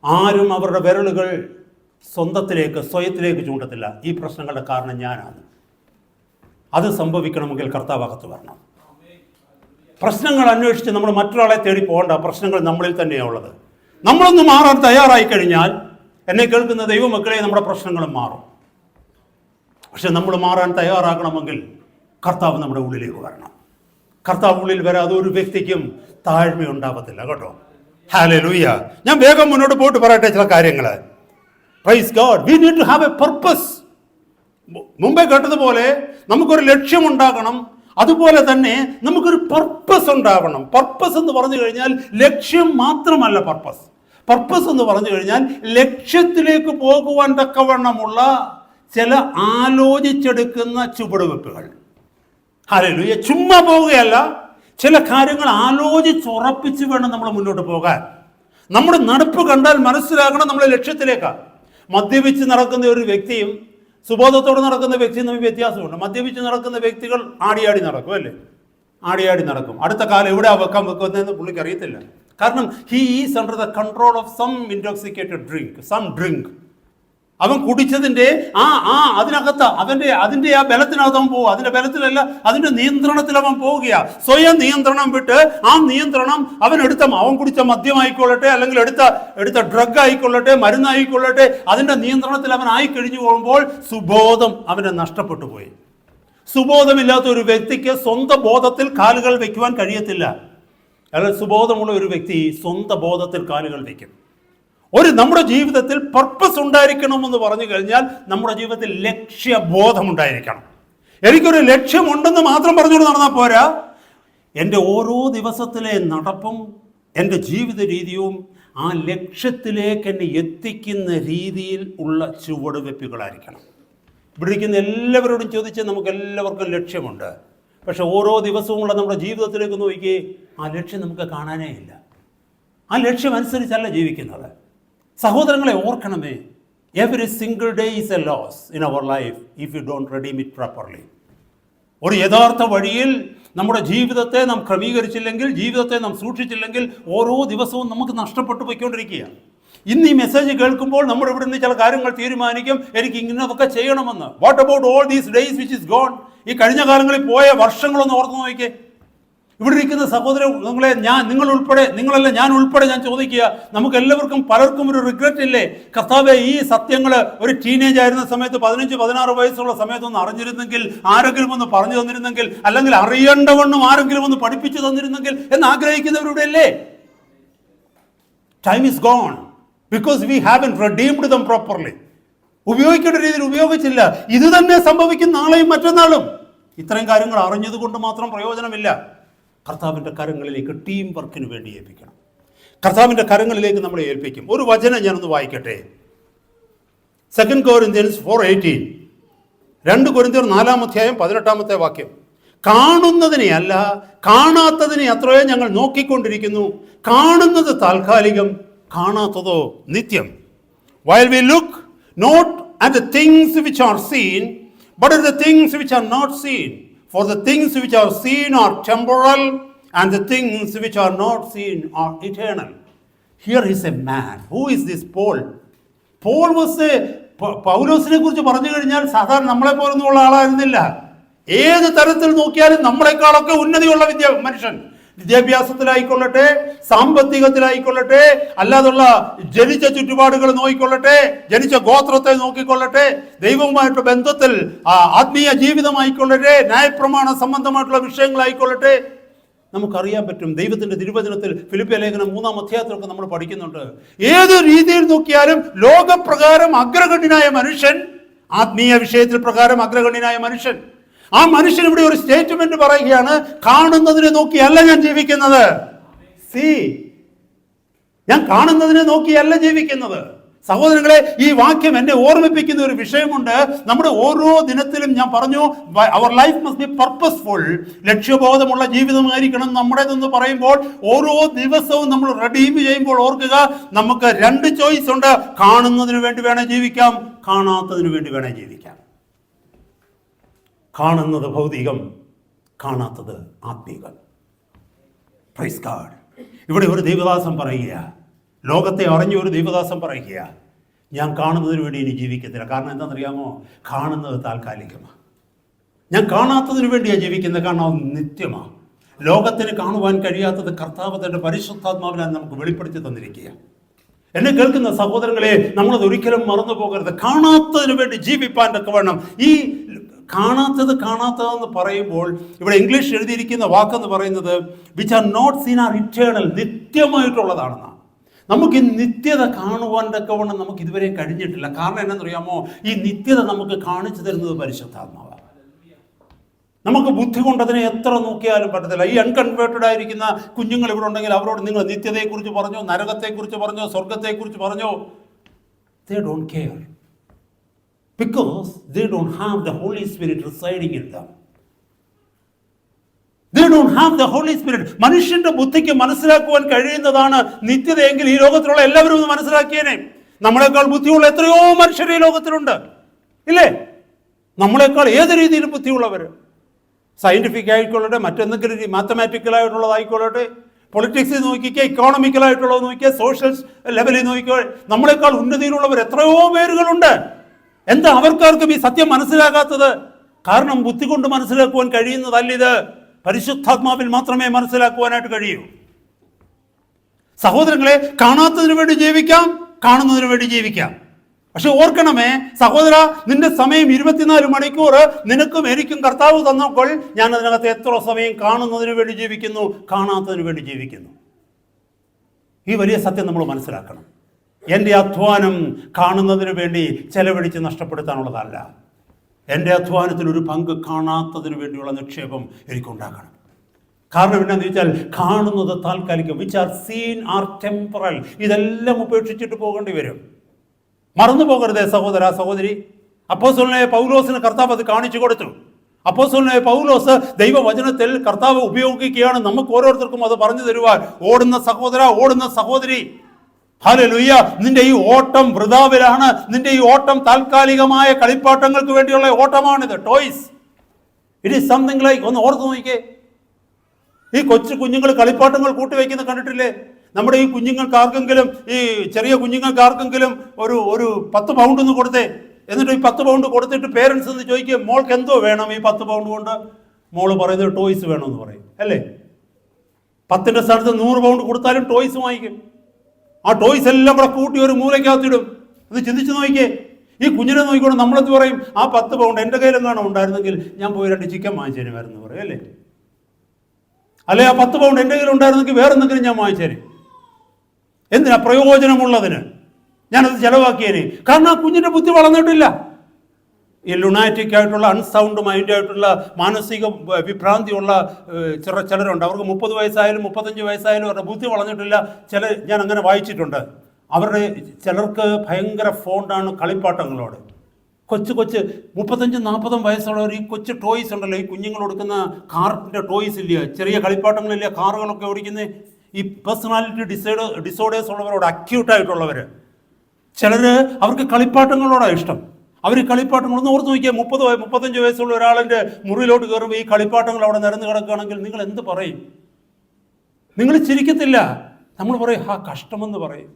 ആരും അവരുടെ വിരലുകൾ സ്വയത്തിലേക്ക് ചൂണ്ടത്തില്ല. ഈ പ്രശ്നങ്ങളുടെ കാരണം ഞാനാണ്. അത് സംഭവിക്കണമെങ്കിൽ കർത്താവ് അകത്ത് വരണം. പ്രശ്നങ്ങൾ അന്വേഷിച്ച് നമ്മൾ മറ്റൊരാളെ തേടി പോകേണ്ട. പ്രശ്നങ്ങൾ നമ്മളിൽ തന്നെയാണ് ഉള്ളത്. നമ്മളൊന്ന് മാറാൻ തയ്യാറായി കഴിഞ്ഞാൽ, എന്നെ കേൾക്കുന്ന ദൈവമക്കളെ, നമ്മുടെ പ്രശ്നങ്ങളും മാറും. പക്ഷെ നമ്മൾ മാറാൻ തയ്യാറാകണമെങ്കിൽ കർത്താവ് നമ്മുടെ ഉള്ളിലേക്ക് വരണം. കർത്താവ് ഉള്ളിൽ വരാതെ ഒരു വ്യക്തിക്കും താഴ്മയുണ്ടാവത്തില്ല കേട്ടോ. ഹല്ലേലൂയ. ഞാൻ വേഗം മുന്നോട്ട് പോയിട്ട് പറയട്ടെ ചില കാര്യങ്ങൾ. Praise God. We need to have a purpose. മുമ്പേ കേട്ടതുപോലെ നമുക്കൊരു ലക്ഷ്യമുണ്ടാകണം. അതുപോലെ തന്നെ നമുക്കൊരു പർപ്പസ് ഉണ്ടാവണം. പർപ്പസ് എന്ന് പറഞ്ഞു കഴിഞ്ഞാൽ ലക്ഷ്യം മാത്രമല്ല പർപ്പസ്. പർപ്പസ് എന്ന് പറഞ്ഞു കഴിഞ്ഞാൽ ലക്ഷ്യത്തിലേക്ക് പോകുവാൻ തക്കവണ്ണമുള്ള ചില ആലോചിച്ചെടുക്കുന്ന ചുവടുവെപ്പുകൾ. ഹല്ലേലൂയ. ചുമ്മാ പോവുകയല്ല, ചില കാര്യങ്ങൾ ആലോചിച്ചുറപ്പിച്ച് വേണം നമ്മൾ മുന്നോട്ട് പോകാൻ. നമ്മുടെ നടപ്പ് കണ്ടാൽ മനസ്സിലാക്കണം നമ്മളെ ലക്ഷ്യത്തിലേക്കാണ്. മദ്യപിച്ച് നടക്കുന്ന ഒരു വ്യക്തിയും സുബോധത്തോടെ നടക്കുന്ന വ്യക്തിയും തമ്മിൽ വ്യത്യാസമുണ്ട്. മദ്യപിച്ച് നടക്കുന്ന വ്യക്തികൾ ആടിയാടി നടക്കും, അല്ലേ? ആടിയാടി നടക്കും. അടുത്ത കാലം എവിടെ വെക്കുന്നതെന്ന് പുള്ളിക്ക് അറിയത്തില്ല. കാരണം he is under the control of some intoxicated drink. അവൻ കുടിച്ചതിൻ്റെ അതിനകത്ത് അതിൻ്റെ ആ ബലത്തിനകത്ത് അവൻ പോകുക. അതിൻ്റെ ബലത്തിലല്ല, അതിൻ്റെ നിയന്ത്രണത്തിൽ അവൻ പോവുകയാണ്. സ്വയം നിയന്ത്രണം വിട്ട് ആ നിയന്ത്രണം അവൻ കുടിച്ച മദ്യമായിക്കൊള്ളട്ടെ, അല്ലെങ്കിൽ എടുത്ത ഡ്രഗ് ആയിക്കൊള്ളട്ടെ, മരുന്നായിക്കൊള്ളട്ടെ, അതിൻ്റെ നിയന്ത്രണത്തിൽ അവൻ ആയിക്കഴിഞ്ഞു പോകുമ്പോൾ സുബോധം അവന് നഷ്ടപ്പെട്ടു പോയി. സുബോധമില്ലാത്ത ഒരു വ്യക്തിക്ക് സ്വന്തം ബോധത്തിൽ കാലുകൾ വയ്ക്കുവാൻ കഴിയത്തില്ല. അല്ലെങ്കിൽ സുബോധമുള്ള ഒരു വ്യക്തി സ്വന്തം ബോധത്തിൽ കാലുകൾ വയ്ക്കും. നമ്മുടെ ജീവിതത്തിൽ പർപ്പസ് ഉണ്ടായിരിക്കണമെന്ന് പറഞ്ഞു കഴിഞ്ഞാൽ നമ്മുടെ ജീവിതത്തിൽ ലക്ഷ്യബോധം ഉണ്ടായിരിക്കണം. എനിക്കൊരു ലക്ഷ്യമുണ്ടെന്ന് മാത്രം പറഞ്ഞുകൊണ്ട് നടന്നാൽ പോരാ. എൻ്റെ ഓരോ ദിവസത്തിലെ നടപ്പും എൻ്റെ ജീവിത രീതിയും ആ ലക്ഷ്യത്തിലേക്ക് എന്നെ എത്തിക്കുന്ന രീതിയിൽ ഉള്ള ചുവടുവെപ്പുകളായിരിക്കണം. ഇവിടെ ഇരിക്കുന്ന എല്ലാവരോടും ചോദിച്ചാൽ നമുക്ക് എല്ലാവർക്കും ലക്ഷ്യമുണ്ട്. പക്ഷെ ഓരോ ദിവസവുമുള്ള നമ്മുടെ ജീവിതത്തിലേക്ക് നോക്കി ആ ലക്ഷ്യം നമുക്ക് കാണാനേ ഇല്ല. ആ ലക്ഷ്യം അനുസരിച്ചല്ല ജീവിക്കുന്നത്. സഹോദരങ്ങളെ ഓർക്കണമേ, every single day is a loss in our life if you don't redeem it properly. ഒരു യഥാർത്ഥ വഴിയിൽ നമ്മുടെ ജീവിതത്തെ നാം ക്രമീകരിച്ചില്ലെങ്കിൽ, ജീവിതത്തെ നാം സൂക്ഷിച്ചില്ലെങ്കിൽ, ഓരോ ദിവസവും നമുക്ക് നഷ്ടപ്പെട്ടു പോയിക്കൊണ്ടിരിക്കുകയാണ്. ഇന്ന് ഈ മെസ്സേജ് കേൾക്കുമ്പോൾ നമ്മൾ ഇവിടെ നിന്ന് ചില കാര്യങ്ങൾ തീരുമാനിക്കും, എനിക്ക് ഇങ്ങനെയൊക്കെ ചെയ്യണമെന്ന്. What about all these days which is gone? ഈ കഴിഞ്ഞ കാലങ്ങളിൽ പോയ വർഷങ്ങളൊന്ന് ഓർത്ത് നോക്കിക്കേ. ഇവിടെ ഇരിക്കുന്ന സഹോദരങ്ങളെ, നിങ്ങളല്ല ഞാൻ ഉൾപ്പെടെ ഞാൻ ചോദിക്കുക, നമുക്ക് എല്ലാവർക്കും പലർക്കും ഒരു റിഗ്രറ്റ് ഇല്ലേ? കർത്താവേ, ഈ സത്യങ്ങൾ ഒരു ടീനേജ് ആയിരുന്ന സമയത്ത് 15-16 വയസ്സുള്ള സമയത്തൊന്ന് അറിഞ്ഞിരുന്നെങ്കിൽ, ആരെങ്കിലും ഒന്ന് പറഞ്ഞു തന്നിരുന്നെങ്കിൽ, അല്ലെങ്കിൽ അറിയേണ്ടവണ്ണം ആരെങ്കിലും ഒന്ന് പഠിപ്പിച്ചു തന്നിരുന്നെങ്കിൽ എന്ന് ആഗ്രഹിക്കുന്നവരുടെ അല്ലേ? Time is gone because we haven't redeemed them properly. ഉപയോഗിക്കേണ്ട രീതിയിൽ ഉപയോഗിച്ചില്ല. ഇത് തന്നെ സംഭവിക്കും നാളെയും മറ്റന്നാളും. ഇത്രയും കാര്യങ്ങൾ അറിഞ്ഞത് കൊണ്ട് മാത്രം പ്രയോജനമില്ല. കർത്താവിൻ്റെ കരങ്ങളിലേക്ക് ടീം വർക്കിന് വേണ്ടി ഏൽപ്പിക്കണം. കർത്താവിൻ്റെ കരങ്ങളിലേക്ക് നമ്മളെ ഏൽപ്പിക്കും. ഒരു വചനം ഞാനൊന്ന് വായിക്കട്ടെ. 2 Corinthians 4:18. 2 Corinthians 4-18 വാക്യം. കാണുന്നതിനെ അല്ല, കാണാത്തതിനെ അത്രയോ ഞങ്ങൾ നോക്കിക്കൊണ്ടിരിക്കുന്നു. കാണുന്നത് താൽക്കാലികം, കാണാത്തതോ നിത്യം. While we look not at the things which are seen, but at the things which are not seen. For the things which are seen are temporal, and the things which are not seen are eternal. Here is a man. Who is this Paul? Paul was പൗലോസിനെ കുറിച്ച് പറഞ്ഞു കഴിഞ്ഞാൽ സാധാരണ നമ്മളെ പോലൊന്നുള്ള ആളായിരുന്നില്ല. ഏത് തരത്തിൽ നോക്കിയാലും നമ്മളെക്കാളൊക്കെ ഉന്നതിയുള്ള മനുഷ്യൻ. വിദ്യാഭ്യാസത്തിലായിക്കൊള്ളട്ടെ, സാമ്പത്തികത്തിലായിക്കൊള്ളട്ടെ, അല്ലാതുള്ള ജനിച്ച ചുറ്റുപാടുകൾ നോക്കിക്കൊള്ളട്ടെ, ജനിച്ച ഗോത്രത്തെ നോക്കിക്കൊള്ളട്ടെ, ദൈവവുമായിട്ട് ബന്ധത്തിൽ ആത്മീയ ജീവിതമായിക്കൊള്ളട്ടെ, ന്യായപ്രമാണ സംബന്ധമായിട്ടുള്ള വിഷയങ്ങളായിക്കൊള്ളട്ടെ, നമുക്കറിയാൻ പറ്റും. ദൈവത്തിൻ്റെ തിരുവചനത്തിൽ ഫിലിപ്പിയ ലേഖനം 3-ാം അധ്യായത്തിലൊക്കെ നമ്മൾ പഠിക്കുന്നുണ്ട്. ഏത് രീതിയിൽ നോക്കിയാലും ലോകപ്രകാരം അഗ്രഗണ്യനായ മനുഷ്യൻ, ആത്മീയ വിഷയത്തിൽ പ്രകാരം അഗ്രഗണ്യനായ മനുഷ്യൻ, ആ മനുഷ്യൻ ഇവിടെ ഒരു സ്റ്റേറ്റ്മെന്റ് പറയുകയാണ്, കാണുന്നതിനെ നോക്കിയല്ല ഞാൻ ജീവിക്കുന്നത്. ഞാൻ കാണുന്നതിനെ നോക്കിയല്ല ജീവിക്കുന്നത്. സഹോദരങ്ങളെ, ഈ വാക്യം എന്നെ ഓർമ്മിപ്പിക്കുന്ന ഒരു വിഷയമുണ്ട്. നമ്മുടെ ഓരോ ദിനത്തിലും ഞാൻ പറഞ്ഞു, our life must be purposeful. ലക്ഷ്യബോധമുള്ള ജീവിതമായിരിക്കണം നമ്മുടേതെന്ന് പറയുമ്പോൾ, ഓരോ ദിവസവും നമ്മൾ റെഡീം ചെയ്യുമ്പോൾ ഓർക്കുക, നമുക്ക് 2 ചോയ്സ് ഉണ്ട്. കാണുന്നതിന് വേണ്ടി വേണേ ജീവിക്കാം, കാണാത്തതിന് വേണ്ടി വേണേ ജീവിക്കാം. കാണുന്നത് ഭൗതികം, കാണാത്തത് ആത്മീകം. Praise God. ഇവിടെ ഒരു ദൈവദാസൻ പറയുക, ലോകത്തെ അറിഞ്ഞ ഒരു ദൈവദാസൻ പറയുക, ഞാൻ കാണുന്നതിന് വേണ്ടി ഇനി ജീവിക്കത്തില്ല. കാരണം എന്താണെന്നറിയാമോ? കാണുന്നത് താൽക്കാലികമാണ്. ഞാൻ കാണാത്തതിന് വേണ്ടിയാണ് ജീവിക്കുന്നത്. കാരണം അത് നിത്യമാണ്. ലോകത്തിന് കാണുവാൻ കഴിയാത്തത് കർത്താവ് തൻ്റെ പരിശുദ്ധാത്മാവിനാൽ നമുക്ക് വെളിപ്പെടുത്തി തന്നിരിക്കുക. എന്നെ കേൾക്കുന്ന സഹോദരങ്ങളെ, നമ്മളത് ഒരിക്കലും മറന്നു പോകരുത്. കാണാത്തതിന് വേണ്ടി ജീവിപ്പാൻ ഒക്കെ വേണം. ഈ കാണാത്തതെന്ന് പറയുമ്പോൾ ഇവിടെ ഇംഗ്ലീഷ് എഴുതിയിരിക്കുന്ന വാക്കെന്ന് പറയുന്നത് which are not seen are eternal, നിത്യമായിട്ടുള്ളതാണെന്നാണ്. നമുക്ക് ഈ നിത്യത കാണുവാൻ തക്കവണ്ണം നമുക്ക് ഇതുവരെ കഴിഞ്ഞിട്ടില്ല. കാരണം എന്നാണെന്നറിയാമോ? ഈ നിത്യത നമുക്ക് കാണിച്ചു തരുന്നത് പരിശുദ്ധാത്മാവാണ്. നമുക്ക് ബുദ്ധി കൊണ്ട് അതിനെ എത്ര നോക്കിയാലും പറ്റത്തില്ല. ഈ അൺകൺവേർട്ടഡ് ആയിരിക്കുന്ന കുഞ്ഞുങ്ങൾ ഇവിടെ ഉണ്ടെങ്കിൽ അവരോട് നിങ്ങൾ നിത്യതയെക്കുറിച്ച് പറഞ്ഞോ, നരകത്തെക്കുറിച്ച് പറഞ്ഞോ, സ്വർഗത്തെക്കുറിച്ച് പറഞ്ഞോ, they don't care because they don't have the Holy Spirit residing in them. They don't have the Holy Spirit. മനുഷ്യന്റെ ബുദ്ധിക്ക് മനസ്സിലാക്കുവാൻ കഴിയുന്നതാണ് നിത്യതയെങ്കിൽ ഈ ലോകത്തിലുള്ള എല്ലാവരും ഒന്ന് മനസ്സിലാക്കിയേനെ. നമ്മളെക്കാൾ ബുദ്ധിയുള്ള എത്രയോ മനുഷ്യർ ഈ ലോകത്തിലുണ്ട്, ഇല്ലേ? നമ്മളെക്കാൾ ഏത് രീതിയിലും ബുദ്ധിയുള്ളവർ, സയൻറ്റിഫിക് ആയിക്കൊള്ളട്ടെ, മറ്റെന്തെങ്കിലും മാത്തമാറ്റിക്കലായിട്ടുള്ളതായിക്കൊള്ളട്ടെ, പൊളിറ്റിക്സിൽ നോക്കിക്കുക, ഇക്കോണമിക്കലായിട്ടുള്ളത് നോക്കിക്കുക, സോഷ്യൽ ലെവലിൽ നോക്കിക്കുക, നമ്മളെക്കാൾ ഉന്നതിയിലുള്ളവർ എത്രയോ പേരുകളുണ്ട്. എന്താ അവർക്കാർക്കും ഈ സത്യം മനസ്സിലാകാത്തത്? കാരണം ബുദ്ധി കൊണ്ട് മനസ്സിലാക്കുവാൻ കഴിയുന്നതല്ല ഇത്. പരിശുദ്ധാത്മാവിൽ മാത്രമേ മനസ്സിലാക്കുവാനായിട്ട് കഴിയൂ. സഹോദരങ്ങളെ, കാണാത്തതിനു വേണ്ടി ജീവിക്കാം, കാണുന്നതിനു വേണ്ടി ജീവിക്കാം. പക്ഷെ ഓർക്കണമേ സഹോദര, നിന്റെ സമയം 24 മണിക്കൂർ നിനക്കും എനിക്കും കർത്താവ് തന്നപ്പോൾ ഞാൻ അതിനകത്ത് എത്ര സമയം കാണുന്നതിന് വേണ്ടി ജീവിക്കുന്നു, കാണാത്തതിന് വേണ്ടി ജീവിക്കുന്നു. ഈ വലിയ സത്യം നമ്മൾ മനസ്സിലാക്കണം. എൻ്റെ അധ്വാനം കാണുന്നതിന് വേണ്ടി ചെലവഴിച്ച് നഷ്ടപ്പെടുത്താനുള്ളതല്ല. എൻ്റെ അധ്വാനത്തിൽ ഒരു പങ്ക് കാണാത്തതിന് വേണ്ടിയുള്ള നിക്ഷേപം എനിക്കുണ്ടാക്കണം. കാരണം എന്താണെന്ന് ചോദിച്ചാൽ, കാണുന്നത് താൽക്കാലികം, which are seen are temporal. ഇതെല്ലാം ഉപേക്ഷിച്ചിട്ട് പോകേണ്ടി വരും. മറന്നു പോകരുതേ സഹോദര സഹോദരി. അപ്പോസ്തലനായ പൗലോസിന് കർത്താവ് അത് കാണിച്ചു കൊടുത്തു. അപ്പോസ്തലനായ പൗലോസ് ദൈവവചനത്തിൽ കർത്താവ് ഉപയോഗിക്കുകയാണ് നമുക്ക് ഓരോരുത്തർക്കും അത് പറഞ്ഞു തരുവാൻ. ഓടുന്ന സഹോദര, ഓടുന്ന സഹോദരി, ഹല്ലേലൂയ, നിന്റെ ഈ ഓട്ടം വൃഥാവിലാണ്. നിന്റെ ഈ ഓട്ടം താൽക്കാലികമായ കളിപ്പാട്ടങ്ങൾക്ക് വേണ്ടിയുള്ള ഓട്ടമാണിത്. Toys. It is something like, ഒന്ന് ഓർത്ത് നോക്കിക്കേ, ഈ കൊച്ചു കുഞ്ഞുങ്ങൾ കളിപ്പാട്ടങ്ങൾ കൂട്ടിവെക്കുന്ന കണ്ടിട്ടില്ലേ? നമ്മുടെ ഈ കുഞ്ഞുങ്ങൾക്കാർക്കെങ്കിലും, ഈ ചെറിയ കുഞ്ഞുങ്ങൾക്കാർക്കെങ്കിലും ഒരു 10 പൗണ്ട് ഒന്ന് കൊടുത്തേ. എന്നിട്ട് ഈ 10 പൗണ്ട് കൊടുത്തിട്ട് പേരൻസ് എന്ന് ചോദിക്കുക, മോൾക്ക് എന്തോ വേണം ഈ 10 പൗണ്ട് കൊണ്ട്? മോള് പറയുന്നത് ടോയ്സ് വേണമെന്ന് പറയും, അല്ലേ? 10ന്റെ സ്ഥാനത്ത് 100 പൗണ്ട് കൊടുത്താലും ടോയ്സ് വാങ്ങിക്കും. ആ ടോയ്സ് എല്ലാം കൂടെ കൂട്ടി ഒരു മൂലയ്ക്കകത്തിടും. ഒന്ന് ചിന്തിച്ച് നോക്കിയേ. ഈ കുഞ്ഞിനെ നോക്കിക്കൊണ്ട് നമ്മളെന്ത് പറയും? ആ 10 പൗണ്ട് എൻ്റെ കയ്യിലെങ്ങാണോ ഉണ്ടായിരുന്നെങ്കിൽ ഞാൻ പോയി 2 ചിക്കൻ വാങ്ങിച്ചേരുമായിരുന്നു പറയും, അല്ലേ? അല്ലെ, ആ 10 പൗണ്ട് എൻ്റെ കയ്യിൽ ഉണ്ടായിരുന്നെങ്കിൽ വേറെ എന്തെങ്കിലും ഞാൻ വാങ്ങിച്ചേരും. എന്തിനാ? പ്രയോജനമുള്ളതിന് ഞാനത് ചെലവാക്കിയേനെ. കാരണം ആ കുഞ്ഞിൻ്റെ ബുദ്ധി വളർന്നിട്ടില്ല. ഈ ലുണാറ്റിക് ആയിട്ടുള്ള, അൺസൗണ്ട് മൈൻഡായിട്ടുള്ള, മാനസിക വിഭ്രാന്തിയുള്ള ചിലരുണ്ട്. അവർക്ക് 30 വയസ്സായാലും 35 വയസ്സായാലും അവരുടെ ബുദ്ധി വളർന്നിട്ടില്ല. ഞാൻ അങ്ങനെ വായിച്ചിട്ടുണ്ട്. അവരുടെ ചിലർക്ക് ഭയങ്കര ഫോണ്ടാണ് കളിപ്പാട്ടങ്ങളോട്. കൊച്ചു 35-40 വയസ്സുള്ളവർ ഈ കൊച്ചു ടോയ്സ് ഉണ്ടല്ലോ, ഈ കുഞ്ഞുങ്ങൾ കൊടുക്കുന്ന കാറിൻ്റെ ടോയ്സ് ഇല്ല, ചെറിയ കളിപ്പാട്ടങ്ങളില്ല, കാറുകളൊക്കെ ഓടിക്കുന്നത്. ഈ പേഴ്സണാലിറ്റി ഡിസോർഡേഴ്സ് ഉള്ളവരോട്, അക്യൂട്ടായിട്ടുള്ളവർ, ചിലർ അവർക്ക് കളിപ്പാട്ടങ്ങളോടാണ് ഇഷ്ടം. അവർ ഈ കളിപ്പാട്ടങ്ങളൊന്ന് ഓർത്ത് നോക്കിയാൽ, 30-35 വയസ്സുള്ള ഒരാളിൻ്റെ മുറിയിലോട്ട് കയറുമ്പോൾ ഈ കളിപ്പാട്ടങ്ങൾ അവിടെ നിരന്ന് കിടക്കുകയാണെങ്കിൽ നിങ്ങൾ എന്ത് പറയും? നിങ്ങൾ ചിരിക്കത്തില്ല, നമ്മൾ പറയും ഹാ കഷ്ടമെന്ന് പറയും.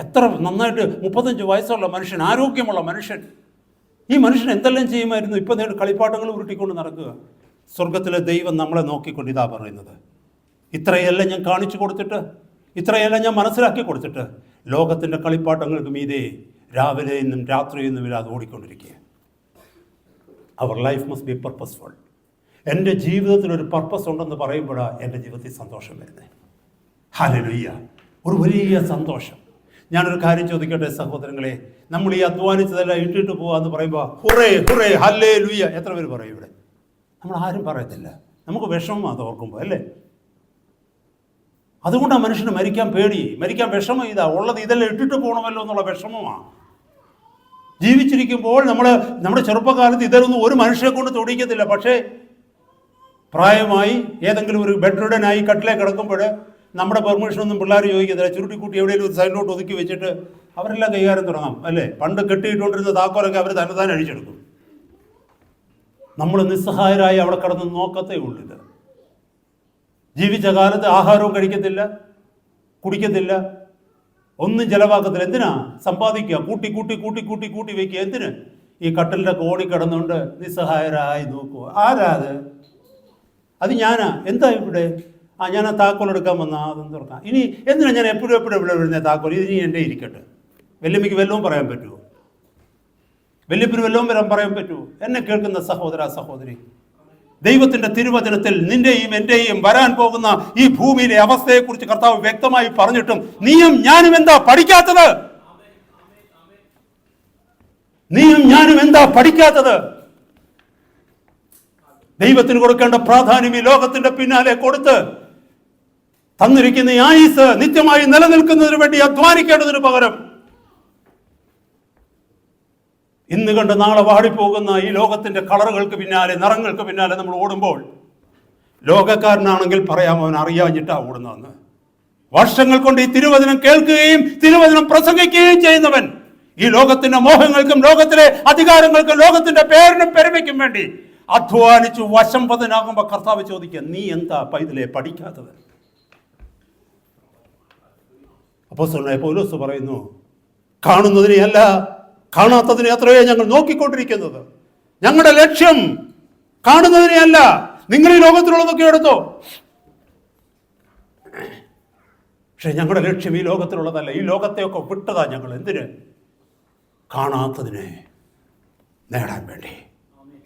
എത്ര നന്നായിട്ട് 35 വയസ്സുള്ള മനുഷ്യൻ, ആരോഗ്യമുള്ള മനുഷ്യൻ, ഈ മനുഷ്യൻ എന്തെല്ലാം ചെയ്യുമായിരുന്നു. ഇപ്പം നേരിട്ട് കളിപ്പാട്ടങ്ങൾ ഉരുട്ടിക്കൊണ്ട് നടക്കുക. സ്വർഗത്തിലെ ദൈവം നമ്മളെ നോക്കിക്കൊണ്ട് ഇതാ പറയുന്നത്, ഇത്രയെല്ലാം ഞാൻ കാണിച്ചു കൊടുത്തിട്ട്, ഇത്രയെല്ലാം ഞാൻ മനസ്സിലാക്കി കൊടുത്തിട്ട്, ലോകത്തിൻ്റെ കളിപ്പാട്ടങ്ങൾക്ക് മീതെ രാവിലെ നിന്നും രാത്രിയിൽ നിന്നും ഇല്ലാതെ ഓടിക്കൊണ്ടിരിക്കുക. Our life must be purposeful. എൻ്റെ ജീവിതത്തിലൊരു പർപ്പസ് ഉണ്ടെന്ന് പറയുമ്പോഴാണ് എൻ്റെ ജീവിതത്തിൽ സന്തോഷം വരുന്നത്. ഹല്ലേലൂയ, ഒരു വലിയ സന്തോഷം. ഞാനൊരു കാര്യം ചോദിക്കട്ടെ സഹോദരങ്ങളെ, നമ്മൾ ഈ അധ്വാനിച്ചതെല്ലാം ഇട്ടിട്ട് പോകാമെന്ന് പറയുമ്പോൾ ഹുറേ ഹുറേ ഹല്ലേലൂയ എത്ര പേര് പറയും? ഇവിടെ നമ്മൾ ആരും പറയത്തില്ല. നമുക്ക് വിഷമം അത് ഓർക്കുമ്പോൾ, അല്ലേ? അതുകൊണ്ടാണ് മനുഷ്യന് മരിക്കാൻ പേടി, മരിക്കാൻ വിഷമം. ഉള്ളത് ഇതെല്ലാം ഇട്ടിട്ട് പോകണമല്ലോ എന്നുള്ള വിഷമമാണ്. ജീവിച്ചിരിക്കുമ്പോൾ നമ്മുടെ ചെറുപ്പകാലത്ത് ഇതൊന്നും ഒരു മനുഷ്യനെ കൊണ്ട് തൊടിക്കത്തില്ല. പക്ഷേ പ്രായമായി ഏതെങ്കിലും ഒരു ബെഡ്റിഡനായി കട്ടിലേ കിടക്കുമ്പോൾ നമ്മുടെ പെർമിഷനൊന്നും പിള്ളേർ ചോദിക്കത്തില്ല. ചുരുട്ടിക്കൂട്ടി എവിടെയെങ്കിലും ഒരു സൈഡിലോട്ട് ഒതുക്കി വെച്ചിട്ട് അവരെല്ലാം കൈകാര്യം തുടങ്ങാം, അല്ലേ? പണ്ട് കെട്ടിയിട്ടുകൊണ്ടിരുന്ന താക്കോലൊക്കെ അവർ തന്നെ അഴിച്ചെടുക്കും. നമ്മൾ നിസ്സഹായരായി അവിടെ കിടന്ന് നോക്കത്തേ ഉള്ളൂ. ഇത് ജീവിച്ച കാലത്ത് ആഹാരവും കഴിക്കത്തില്ല, കുടിക്കത്തില്ല, ഒന്നും ചെലവാക്കത്തില്ല. എന്തിനാ സമ്പാദിക്കുക? കൂട്ടി കൂട്ടി കൂട്ടി കൂട്ടി കൂട്ടി വയ്ക്കുക. എന്തിന്? ഈ കട്ടലിൻ്റെ കോണി കിടന്നുകൊണ്ട് നിസ്സഹായരായി നോക്കുക. ആരാ അത്? അത് ഞാനാ. എന്താ ഇവിടെ? ഞാൻ ആ താക്കോൽ എടുക്കാൻ വന്നാൽ അതൊന്നും തുറക്കാം. ഇനി എന്തിനാ ഞാൻ എപ്പോഴും ഇവിടെ വരുന്ന താക്കോൽ? ഇതിനി എൻ്റെ ഇരിക്കട്ടെ. വല്യമ്മയ്ക്ക് വല്ലതും പറയാൻ പറ്റുമോ? വല്യപ്പന് വല്ലതും പറയാൻ പറ്റുമോ? എന്നെ കേൾക്കുന്ന സഹോദര സഹോദരി, ദൈവത്തിൻ്റെ തിരുവചനത്തിൽ നിന്റെയും എൻ്റെയും വരാൻ പോകുന്ന ഈ ഭൂമിയിലെ അവസ്ഥയെക്കുറിച്ച് കർത്താവ് വ്യക്തമായി പറഞ്ഞിട്ടും നീയും ഞാനും എന്താ പഠിക്കാത്തത്? നീയും ഞാനും എന്താ പഠിക്കാത്തത്? ദൈവത്തിന് കൊടുക്കേണ്ട പ്രാധാന്യം ഈ ലോകത്തിന്റെ പിന്നാലെ കൊടുത്ത് തന്നിരിക്കുന്ന ഈ ആയുസ് നിത്യമായി നിലനിൽക്കുന്നതിന് വേണ്ടി അധ്വാനിക്കേണ്ടതിന് പകരം ഇന്ന് കണ്ട് നാളെ വാടിപ്പോകുന്ന ഈ ലോകത്തിന്റെ കളറുകൾക്ക് പിന്നാലെ, നിറങ്ങൾക്ക് പിന്നാലെ നമ്മൾ ഓടുമ്പോൾ ലോകക്കാരനാണെങ്കിൽ പറയാം അവൻ അറിയാഞ്ഞിട്ടാ ഓടുന്നതെന്ന്. വർഷങ്ങൾ കൊണ്ട് ഈ തിരുവചനം കേൾക്കുകയും തിരുവചനം പ്രസംഗിക്കുകയും ചെയ്യുന്നവൻ ഈ ലോകത്തിന്റെ മോഹങ്ങൾക്കും ലോകത്തിലെ അധികാരങ്ങൾക്കും ലോകത്തിന്റെ പേരിനും പെരുമയ്ക്കും വേണ്ടി അധ്വാനിച്ചു വശംവദനാകുമ്പോൾ കർത്താവ് ചോദിക്കുക, നീ എന്താ പൈതലെ പഠിക്കാത്തത്? അപ്പോസ്തലനായ പൗലോസ് പറയുന്നു, കാണുന്നതിനെയല്ല കാണാത്തതിനെ അത്രയേ ഞങ്ങൾ നോക്കിക്കൊണ്ടിരിക്കുന്നത്. ഞങ്ങളുടെ ലക്ഷ്യം കാണുന്നതിനെയല്ല. നിങ്ങൾ ഈ ലോകത്തിലുള്ളതൊക്കെ എടുത്തോ, പക്ഷെ ഞങ്ങളുടെ ലക്ഷ്യം ഈ ലോകത്തിലുള്ളതല്ല. ഈ ലോകത്തെയൊക്കെ വിട്ടതാ ഞങ്ങൾ. എന്തിന്? കാണാത്തതിനെ നേടാൻ വേണ്ടി.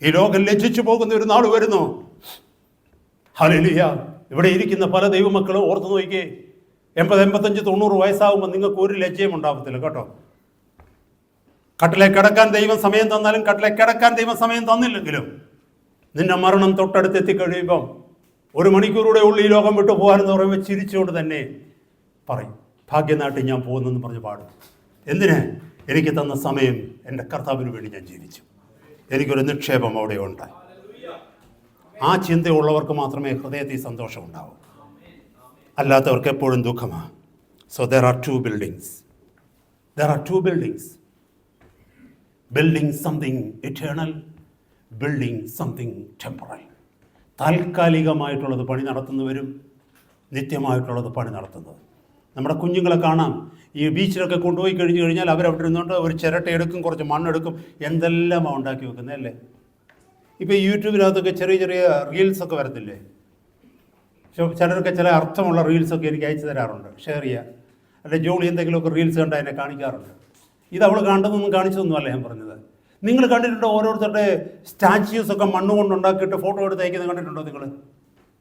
ഈ ലോകം ലജ്ജിച്ചു പോകുന്ന ഒരു നാൾ വരുന്നു. ഹല്ലേലൂയ. ഇവിടെ ഇരിക്കുന്ന പല ദൈവമക്കളും ഓർത്തു നോക്കിയേ, 80, 85, 90 വയസ്സാകുമ്പോൾ നിങ്ങൾക്ക് ഒരു ലജ്ജയും ഉണ്ടാകത്തില്ല കേട്ടോ. കട്ടിലെ കിടക്കാൻ ദൈവം സമയം തന്നാലും കട്ടിലെ കിടക്കാൻ ദൈവം സമയം തന്നില്ലെങ്കിലും നിന്റെ മരണം തൊട്ടടുത്ത് എത്തിക്കഴിയുമ്പം 1 മണിക്കൂറൂടെ ഉള്ളു ഈ ലോകം വിട്ടു പോകാനെന്ന് പറയുമ്പോൾ ചിരിച്ചുകൊണ്ട് തന്നെ പറയും, ഭാഗ്യനാട്ടിൽ ഞാൻ പോകുന്നെന്ന് പറഞ്ഞ് പാടും. എന്തിന്? എനിക്ക് തന്ന സമയം എൻ്റെ കർത്താവിന് വേണ്ടി ഞാൻ ജീവിച്ചു. എനിക്കൊരു നിക്ഷേപം അവിടെ ഉണ്ടായി. ആ ചിന്തയുള്ളവർക്ക് മാത്രമേ ഹൃദയത്തിൽ സന്തോഷം ഉണ്ടാവൂ. അല്ലാത്തവർക്ക് എപ്പോഴും ദുഃഖമാണ്. So there are two buildings. Building something eternal, building something temporal. താൽക്കാലികമായിട്ടുള്ളത് പണി നടത്തുന്നവരും നിത്യമായിട്ടുള്ളത് പണി നടത്തുന്നത്. നമ്മുടെ കുഞ്ഞുങ്ങളെ കാണാം, ഈ ബീച്ചിലൊക്കെ കൊണ്ടുപോയി കഴിഞ്ഞാൽ അവരവിടെ ഇരുന്നുകൊണ്ട് ഒരു ചിരട്ട എടുക്കും, കുറച്ച് മണ്ണെടുക്കും, എന്തെല്ലാമാണ് ഉണ്ടാക്കി വെക്കുന്നത് അല്ലേ? ഇപ്പോൾ യൂട്യൂബിനകത്തൊക്കെ ചെറിയ ചെറിയ റീൽസൊക്കെ വരത്തില്ലേ? ചിലരൊക്കെ ചില അർത്ഥമുള്ള റീൽസൊക്കെ എനിക്ക് അയച്ചു തരാറുണ്ട്, ഷെയർ ചെയ്യുക. അല്ലെ ജോളി എന്തെങ്കിലുമൊക്കെ റീൽസ് കണ്ടാൽ എന്നെ കാണിക്കാറുണ്ട്. ഇത് അവൾ കണ്ടതൊന്നും കാണിച്ചതൊന്നുമല്ല ഞാൻ പറഞ്ഞത്. നിങ്ങൾ കണ്ടിട്ടുണ്ടോ ഓരോരുത്തരുടെ സ്റ്റാച്യൂസൊക്കെ മണ്ണ് കൊണ്ട് ഉണ്ടാക്കിയിട്ട് ഫോട്ടോ എടുത്ത് അയക്കുന്നത് കണ്ടിട്ടുണ്ടോ നിങ്ങൾ?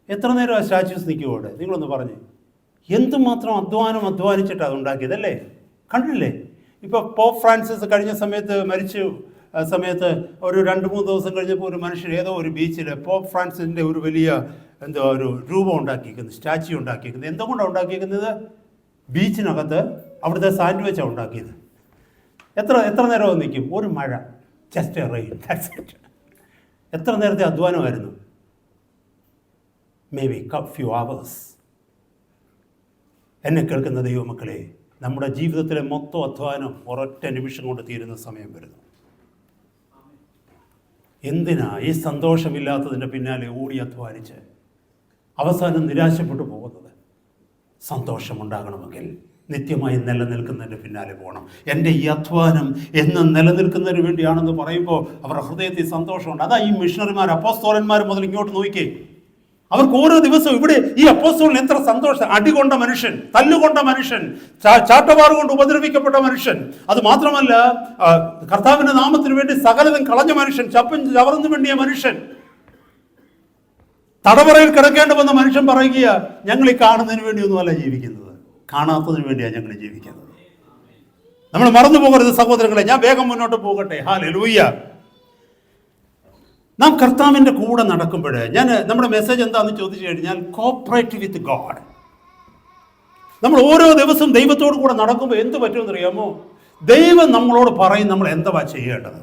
എത്ര നേരം ആ സ്റ്റാച്യൂസ് നിൽക്കുമോ അവിടെ? നിങ്ങളൊന്ന് പറഞ്ഞേ. എന്തുമാത്രം അധ്വാനിച്ചിട്ട് അത് ഉണ്ടാക്കിയതല്ലേ? കണ്ടില്ലേ? ഇപ്പോൾ പോപ്പ് ഫ്രാൻസിസ് കഴിഞ്ഞ സമയത്ത് മരിച്ചു സമയത്ത് ഒരു 2-3 ദിവസം കഴിഞ്ഞപ്പോൾ ഒരു മനുഷ്യർ ഏതോ ഒരു ബീച്ചിൽ പോപ്പ് ഫ്രാൻസിൻ്റെ ഒരു വലിയ ഒരു രൂപം ഉണ്ടാക്കിയിരിക്കുന്നത്, സ്റ്റാച്യു ഉണ്ടാക്കിയിരിക്കുന്നത്. എന്തുകൊണ്ടാണ് ഉണ്ടാക്കിയിരിക്കുന്നത്? ബീച്ചിനകത്ത് അവിടുത്തെ സാൻഡ് വെച്ചാണ് ഉണ്ടാക്കിയത്. എത്ര നേരം നിൽക്കും? ഒരു മഴ, just a rain, that's it. എത്ര നേരത്തെ അധ്വാനമായിരുന്നു? Maybe few hours. എന്നെ കേൾക്കുന്ന ദൈവമക്കളെ, നമ്മുടെ ജീവിതത്തിലെ മൊത്തം അധ്വാനം ഒരൊറ്റ നിമിഷം കൊണ്ട് തീരുന്ന സമയം വരുന്നു. എന്തിനാ ഈ സന്തോഷമില്ലാത്തതിൻ്റെ പിന്നാലെ ഓടി അധ്വാനിച്ച് അവസാനം നിരാശപ്പെട്ടു പോകുന്നത്? സന്തോഷമുണ്ടാകണമെങ്കിൽ നിത്യമായി നിലനിൽക്കുന്നതിൻ്റെ പിന്നാലെ പോകണം. എൻ്റെ ഈ അധ്വാനം എന്നും നിലനിൽക്കുന്നതിന് വേണ്ടിയാണെന്ന് പറയുമ്പോൾ അവരുടെ ഹൃദയത്തിൽ സന്തോഷമുണ്ട്. അതാ ഈ മിഷണറിമാർ, അപ്പോസ്തലന്മാർ മുതൽ ഇങ്ങോട്ട് നോക്കിക്കേ, അവർക്ക് ഓരോ ദിവസവും ഇവിടെ ഈ അപ്പോസ്തലന് എത്ര സന്തോഷം. അടികൊണ്ട മനുഷ്യൻ, തല്ലുകൊണ്ട മനുഷ്യൻ, ചാട്ടവാറ് കൊണ്ട് ഉപദ്രവിക്കപ്പെട്ട മനുഷ്യൻ, അത് മാത്രമല്ല കർത്താവിൻ്റെ നാമത്തിന് വേണ്ടി സകലതും കളഞ്ഞ മനുഷ്യൻ, ചവറന്നു വേണ്ടിയ മനുഷ്യൻ, തടവറയിൽ കിടക്കേണ്ടി വന്ന മനുഷ്യൻ പറയുക, ഞങ്ങൾ ഈ കാണുന്നതിന് വേണ്ടിയൊന്നുമല്ല ജീവിക്കുന്നത്, കാണാത്തതിന് വേണ്ടിയാണ് ഞങ്ങൾ ജീവിക്കുന്നത്. നമ്മൾ മറന്നു പോകരുത് സഹോദരങ്ങളെ. ഞാൻ വേഗം മുന്നോട്ട് പോകട്ടെ. ഹല്ലേലൂയ. നാം കർത്താവിൻ്റെ കൂടെ നടക്കുമ്പോൾ നമ്മുടെ മെസ്സേജ് എന്താണെന്ന് ചോദിച്ചു കഴിഞ്ഞാൽ, കോപ്പറേറ്റ് വിത്ത് ഗോഡ്. നമ്മൾ ഓരോ ദിവസവും ദൈവത്തോടു കൂടെ നടക്കുമ്പോൾ എന്ത് പറ്റുമെന്ന് അറിയാമോ? ദൈവം നമ്മളോട് പറയും നമ്മൾ എന്താ ചെയ്യേണ്ടത്.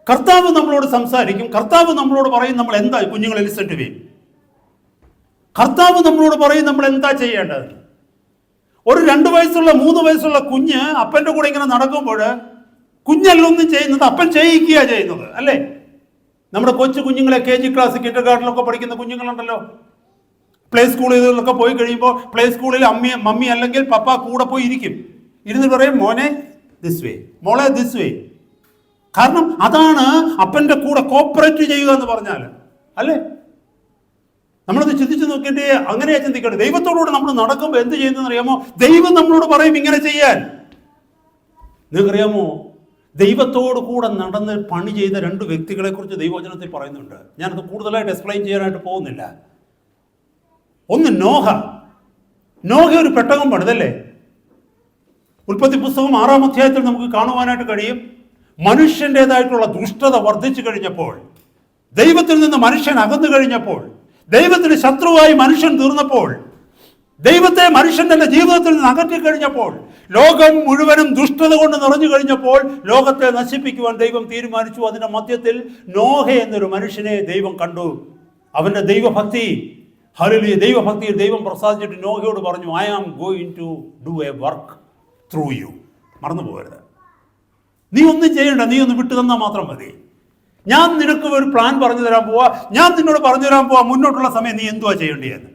കർത്താവ് നമ്മളോട് സംസാരിക്കും, കർത്താവ് നമ്മളോട് പറയും നമ്മൾ എന്താ. കുഞ്ഞുങ്ങളെ ലിസൺ ടു മീ. കർത്താവ് നമ്മളോട് പറയും നമ്മൾ എന്താ ചെയ്യേണ്ടത്. ഒരു 2 വയസ്സുള്ള 3 വയസ്സുള്ള കുഞ്ഞ് അപ്പൻ്റെ കൂടെ ഇങ്ങനെ നടക്കുമ്പോൾ കുഞ്ഞല്ലൊന്നും ചെയ്യുന്നത്, അപ്പൻ ചെയ്യിക്കുക ചെയ്യുന്നത് അല്ലേ? നമ്മുടെ കൊച്ചു കുഞ്ഞുങ്ങളെ KG ക്ലാസ്, കിൻഡർ ഗാർഡനിലൊക്കെ പഠിക്കുന്ന കുഞ്ഞുങ്ങളുണ്ടല്ലോ, പ്ലേ സ്കൂളുകളിലൊക്കെ പോയി കഴിയുമ്പോൾ പ്ലേ സ്കൂളിൽ മമ്മി അല്ലെങ്കിൽ പപ്പ കൂടെ പോയി ഇരിക്കും. ഇരുന്ന് പറയും, മോനെ ദിസ് വേ, മോളെ ദിസ് വേ. കാരണം അതാണ് അപ്പൻ്റെ കൂടെ കോപ്പറേറ്റ് ചെയ്യുക എന്ന് പറഞ്ഞാൽ, അല്ലേ? നമ്മളത് ചിന്തിച്ച് നോക്കിയിട്ട് അങ്ങനെയാ ചിന്തിക്കേണ്ടത്. ദൈവത്തോടുകൂടെ നമ്മൾ നടക്കുമ്പോൾ എന്ത് ചെയ്യുന്നതെന്ന് അറിയാമോ? ദൈവം നമ്മളോട് പറയും ഇങ്ങനെ ചെയ്യാൻ. നിങ്ങൾക്കറിയാമോ, ദൈവത്തോട് കൂടെ നടന്ന് പണി ചെയ്ത 2 വ്യക്തികളെ കുറിച്ച് ദൈവവചനത്തിൽ പറയുന്നുണ്ട്. ഞാനത് കൂടുതലായിട്ട് എക്സ്പ്ലെയിൻ ചെയ്യാനായിട്ട് പോകുന്നില്ല. ഒന്ന് നോഹ ഒരു പെട്ടകം പണിതല്ലേ? ഉൽപ്പത്തി പുസ്തകം 6-ാം അധ്യായത്തിൽ നമുക്ക് കാണുവാനായിട്ട് കഴിയും. മനുഷ്യൻ്റെതായിട്ടുള്ള ദുഷ്ടത വർദ്ധിച്ചു കഴിഞ്ഞപ്പോൾ, ദൈവത്തിൽ നിന്ന് മനുഷ്യൻ അകന്നു കഴിഞ്ഞപ്പോൾ, ദൈവത്തിന് ശത്രുവായി മനുഷ്യൻ തീർന്നപ്പോൾ, ദൈവത്തെ മനുഷ്യൻ തന്റെ ജീവിതത്തിൽ നിന്ന് അകറ്റി കഴിഞ്ഞപ്പോൾ, ലോകം മുഴുവനും ദുഷ്ടത കൊണ്ട് നിറഞ്ഞു കഴിഞ്ഞപ്പോൾ ലോകത്തെ നശിപ്പിക്കുവാൻ ദൈവം തീരുമാനിച്ചു. അതിന്റെ മധ്യത്തിൽ നോഹ എന്നൊരു മനുഷ്യനെ ദൈവം കണ്ടു. അവന്റെ ദൈവഭക്തി, ഹല്ലേലൂയ, ദൈവഭക്തിയിൽ ദൈവം പ്രസാദിച്ചിട്ട് നോഹയോട് പറഞ്ഞു, I am going to do a work through you. മറന്നു പോകരുത്, നീ ഒന്നും ചെയ്യണ്ട, നീ ഒന്ന് വിട്ടു തന്നാൽ മാത്രം മതി. ഞാൻ നിനക്ക് ഒരു പ്ലാൻ പറഞ്ഞു തരാൻ പോവാ, ഞാൻ നിന്നോട് പറഞ്ഞു തരാൻ പോവാ, മുന്നോട്ടുള്ള സമയം നീ എന്തുവാ ചെയ്യേണ്ടതെന്ന്.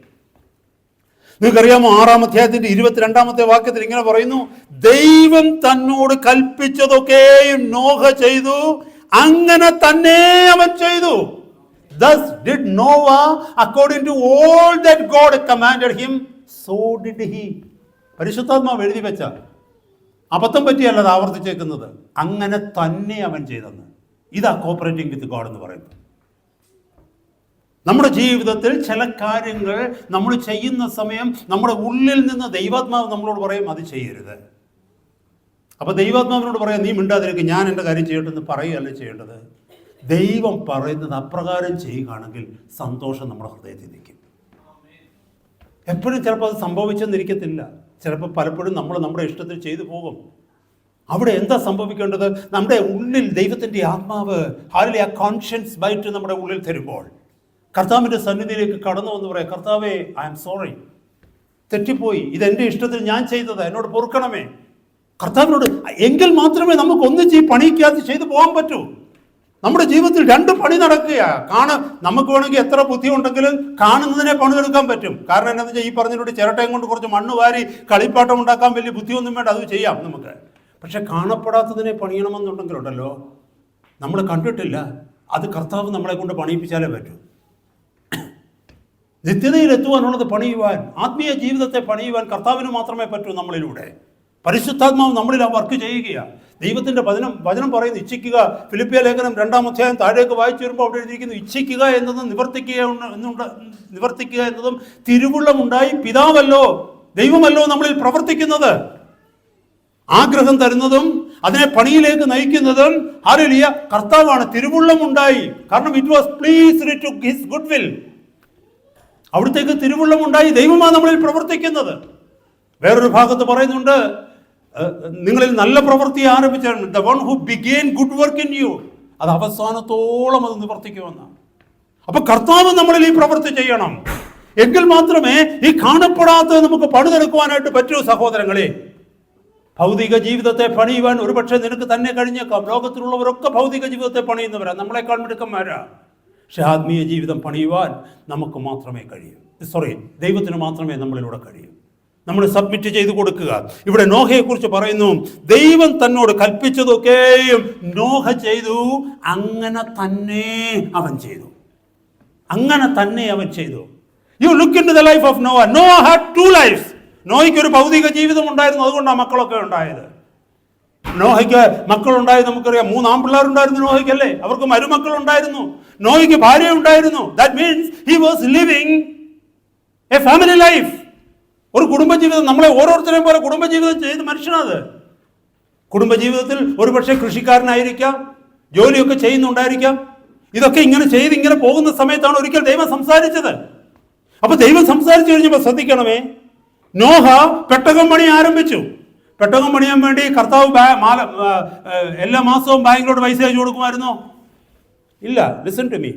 നിങ്ങൾക്കറിയാമോ, 6-ാം അധ്യായത്തിന്റെ 22-ാമത്തെ വാക്യത്തിൽ ഇങ്ങനെ പറയുന്നു, ദൈവം തന്നോട് കൽപ്പിച്ചതൊക്കെയും നോഹ ചെയ്തു, അങ്ങനെ തന്നെ അവൻ ചെയ്തു. Thus did Noah according to all that God commanded him, so did he. പരിശുദ്ധാത്മാവ് എഴുതി വെച്ച അബദ്ധം പറ്റിയല്ല അത് ആവർത്തിച്ചേക്കുന്നത്, അങ്ങനെ തന്നെ അവൻ ചെയ്തെന്ന്. ഇതാ കോപ്പറേറ്റിംഗ് വിത്ത് ഗോഡ് എന്ന് പറയുന്നത്. നമ്മുടെ ജീവിതത്തിൽ ചില കാര്യങ്ങൾ നമ്മൾ ചെയ്യുന്ന സമയം നമ്മുടെ ഉള്ളിൽ നിന്ന് ദൈവാത്മാവ് നമ്മളോട് പറയും അത് ചെയ്യരുത്. അപ്പൊ ദൈവാത്മാവിനോട് പറയാം, നീ മിണ്ടാതിരിക്കും, ഞാൻ എൻ്റെ കാര്യം ചെയ്യട്ടെ എന്ന് പറയുകയല്ല ചെയ്യേണ്ടത്. ദൈവം പറയുന്നത് അപ്രകാരം ചെയ്യുകയാണെങ്കിൽ സന്തോഷം നമ്മുടെ ഹൃദയത്തിൽ നിൽക്കും. എപ്പോഴും ചിലപ്പോൾ അത് സംഭവിച്ചെന്നിരിക്കത്തില്ല. ചിലപ്പോൾ പലപ്പോഴും നമ്മൾ നമ്മുടെ ഇഷ്ടത്തിൽ ചെയ്തു പോകും. അവിടെ എന്താ സംഭവിക്കേണ്ടത്? നമ്മുടെ ഉള്ളിൽ ദൈവത്തിൻ്റെ ആത്മാവ്, ആ കോൺഷ്യൻസ് ബൈറ്റ് നമ്മുടെ ഉള്ളിൽ തരുമ്പോൾ കർത്താവിൻ്റെ സന്നിധിയിലേക്ക് കടന്നു വന്ന് പറയാം, കർത്താവേ, ഐ ആം സോറി, തെറ്റിപ്പോയി, ഇതെൻ്റെ ഇഷ്ടത്തിൽ ഞാൻ ചെയ്തത്, എന്നോട് പൊറുക്കണമേ. കർത്താവിനോട് എങ്കിൽ മാത്രമേ നമുക്ക് ഒന്നിച്ച് ഈ പണിക്കകത്ത് ചെയ്തു പോകാൻ പറ്റൂ. നമ്മുടെ ജീവിതത്തിൽ 2 പണി നടക്കുക. നമുക്ക് വേണമെങ്കിൽ എത്ര ബുദ്ധി ഉണ്ടെങ്കിലും കാണുന്നതിനെ പണിതെടുക്കാൻ പറ്റും. കാരണം എന്താണെന്ന് വെച്ചാൽ ഈ പറഞ്ഞിട്ട് ചിരട്ടയും കൊണ്ട് കുറച്ച് മണ്ണ് വാരി കളിപ്പാട്ടം ഉണ്ടാക്കാൻ വലിയ ബുദ്ധിയൊന്നും വേണ്ട, അത് ചെയ്യാം നമുക്ക്. പക്ഷെ കാണപ്പെടാത്തതിനെ പണിയണമെന്നുണ്ടെങ്കിലുണ്ടല്ലോ, നമ്മൾ കണ്ടിട്ടില്ല, അത് കർത്താവ് നമ്മളെ കൊണ്ട് പണിയിപ്പിച്ചാലേ പറ്റൂ. നിത്യതയിൽ എത്തുവാനുള്ളത് പണിയുവാൻ, ആത്മീയ ജീവിതത്തെ പണിയുവാൻ കർത്താവിന് മാത്രമേ പറ്റൂ. നമ്മളിലൂടെ പരിശുദ്ധാത്മാവ് നമ്മളിൽ ആ വർക്ക് ചെയ്യുകയാണ്. ദൈവത്തിൻ്റെ വചനം പറയുന്നു ഇച്ഛിക്കുക. ഫിലിപ്പിയ ലേഖനം 2-ാം അധ്യായം താഴേക്ക് വായിച്ചു വരുമ്പോൾ അവിടെ എഴുതിയിരിക്കുന്നു, ഇച്ഛിക്കുക എന്നതും നിവർത്തിക്കുക എന്നതും തിരുവുള്ളമുണ്ടായി പിതാവല്ലോ, ദൈവമല്ലോ നമ്മളിൽ പ്രവർത്തിക്കുന്നത്. ആഗ്രഹം തരുന്നതും അതിനെ പണിയിലേക്ക് നയിക്കുന്നതും ഹല്ലേലൂയ കർത്താവാണ്. തിരുവുള്ളമുണ്ടായി, കാരണം it was pleased to his good will. അവിടത്തേക്ക് തിരുവുള്ളമുണ്ടായി, ദൈവമാണ് നമ്മളിൽ പ്രവർത്തിക്കുന്നത്. വേറൊരു ഭാഗത്ത് പറയുന്നുണ്ട്, നിങ്ങളിൽ നല്ല പ്രവൃത്തി ആരംഭിച്ചാണ്, the one who begin good work in you, അത് അവസാനത്തോളം അത് നിവർത്തിക്കുമെന്നാണ്. അപ്പൊ കർത്താവ് നമ്മളിൽ ഈ പ്രവൃത്തി ചെയ്യണം, എങ്കിൽ മാത്രമേ ഈ കാണപ്പെടാത്തത് നമുക്ക് പണിതെടുക്കുവാനായിട്ട് പറ്റൂ. സഹോദരങ്ങളെ, ഭൗതിക ജീവിതത്തെ പണിയുവാൻ ഒരുപക്ഷെ നിനക്ക് തന്നെ കഴിഞ്ഞേക്കാം. ലോകത്തിലുള്ളവരൊക്കെ ഭൗതിക ജീവിതത്തെ പണിയുന്നവരാ, നമ്മളെക്കാൾ മിടുക്കന്മാരാ. പക്ഷെ ആത്മീയ ജീവിതം പണിയുവാൻ നമുക്ക് മാത്രമേ കഴിയൂ. ദൈവത്തിന് മാത്രമേ നമ്മളിലൂടെ കഴിയൂ. നമ്മൾ സബ്മിറ്റ് ചെയ്ത് കൊടുക്കുക. ഇവിടെ നോഹയെക്കുറിച്ച് പറയുന്നു, ദൈവം തന്നോട് കൽപ്പിച്ചതൊക്കെയും നോഹ ചെയ്തു, അങ്ങനെ തന്നെ അവൻ ചെയ്തു. അങ്ങനെ തന്നെ അവൻ ചെയ്തു. You look in to the life of Noah. Noah had 2 lives. നോഹയ്ക്ക് ഒരു ഭൗതിക ജീവിതം ഉണ്ടായിരുന്നു, അതുകൊണ്ടാണ് മക്കളൊക്കെ ഉണ്ടായത്. നോഹയ്ക്ക് മക്കളുണ്ടായത് നമുക്കറിയാം. 3 ആൺപിള്ളേരുണ്ടായിരുന്നു നോഹയ്ക്കല്ലേ, അവർക്ക് മരുമക്കൾ ഉണ്ടായിരുന്നു. നോഹയ്ക്ക് ഭാര്യ ഉണ്ടായിരുന്നു. That means he was living A family life, ഒരു കുടുംബജീവിതം. നമ്മളെ ഓരോരുത്തരെയും പോലെ കുടുംബജീവിതം ചെയ്ത് മനുഷ്യനത്. കുടുംബജീവിതത്തിൽ ഒരുപക്ഷെ കൃഷിക്കാരനായിരിക്കാം, ജോലിയൊക്കെ ചെയ്യുന്നുണ്ടായിരിക്കാം. ഇതൊക്കെ ഇങ്ങനെ പോകുന്ന സമയത്താണ് ഒരിക്കൽ ദൈവം സംസാരിച്ചത്. അപ്പൊ ദൈവം സംസാരിച്ചു കഴിഞ്ഞപ്പോൾ ശ്രദ്ധിക്കണമേ, നോഹ പെട്ടകം പണി ആരംഭിച്ചു. പെട്ടകം പണിയാൻ വേണ്ടി കർത്താവ് എല്ലാ മാസവും ബാങ്കിലോട്ട് പൈസ അയച്ചു കൊടുക്കുമായിരുന്നോ? ഇല്ല. ലിസൺ ടു മീ,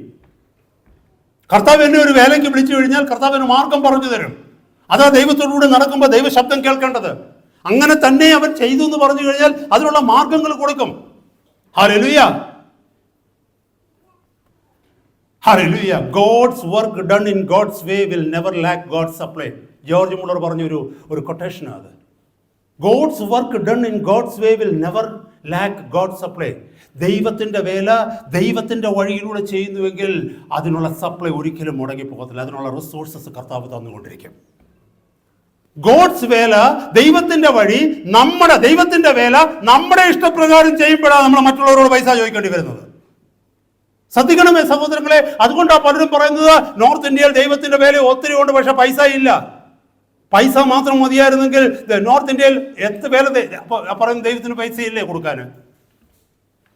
കർത്താവ് എന്നെ ഒരു വേലയ്ക്ക് വിളിച്ചു കഴിഞ്ഞാൽ കർത്താവിന് മാർഗം പറഞ്ഞു തരും. അതാ ദൈവത്തോടുകൂടി നടക്കുമ്പോൾ ദൈവ ശബ്ദം കേൾക്കേണ്ടത്. അങ്ങനെ തന്നെ അവൻ ചെയ്തു എന്ന് പറഞ്ഞു കഴിഞ്ഞാൽ അതിനുള്ള മാർഗങ്ങൾ കൊടുക്കും. Hallelujah, Hallelujah. God's work done in God's way will never lack God's supply. George Muller പറഞ്ഞൊരു കൊട്ടേഷനാണ് അത്. God's work done in God's way will never lack God supply. ദൈവത്തിൻ്റെ വേല ദൈവത്തിൻ്റെ വഴിയിലൂടെ ചെയ്യുന്നുവെങ്കിൽ അതിനുള്ള സപ്ലൈ ഒരിക്കലും മുടങ്ങിപ്പോകത്തില്ല. അതിനുള്ള റിസോഴ്സസ് കർത്താവ് തന്നുകൊണ്ടിരിക്കും. ഗോഡ്സ് വേല, ദൈവത്തിൻ്റെ വഴി, ദൈവത്തിൻ്റെ വേല നമ്മുടെ ഇഷ്ടപ്രകാരം ചെയ്യുമ്പോഴാണ് നമ്മൾ മറ്റുള്ളവരോട് പൈസ ചോദിക്കേണ്ടി വരുന്നത്. ശ്രദ്ധിക്കണമേ സഹോദരങ്ങളെ. അതുകൊണ്ടാണ് പലരും പറയുന്നത് നോർത്ത് ഇന്ത്യയിൽ ദൈവത്തിൻ്റെ വേല ഒത്തിരി ഉണ്ട്, പക്ഷെ പൈസ ഇല്ല. പൈസ മാത്രം മതിയായിരുന്നെങ്കിൽ നോർത്ത് ഇന്ത്യയിൽ എന്ത് വേല പറയുന്നത്? ദൈവത്തിന് പൈസ ഇല്ലേ കൊടുക്കാൻ?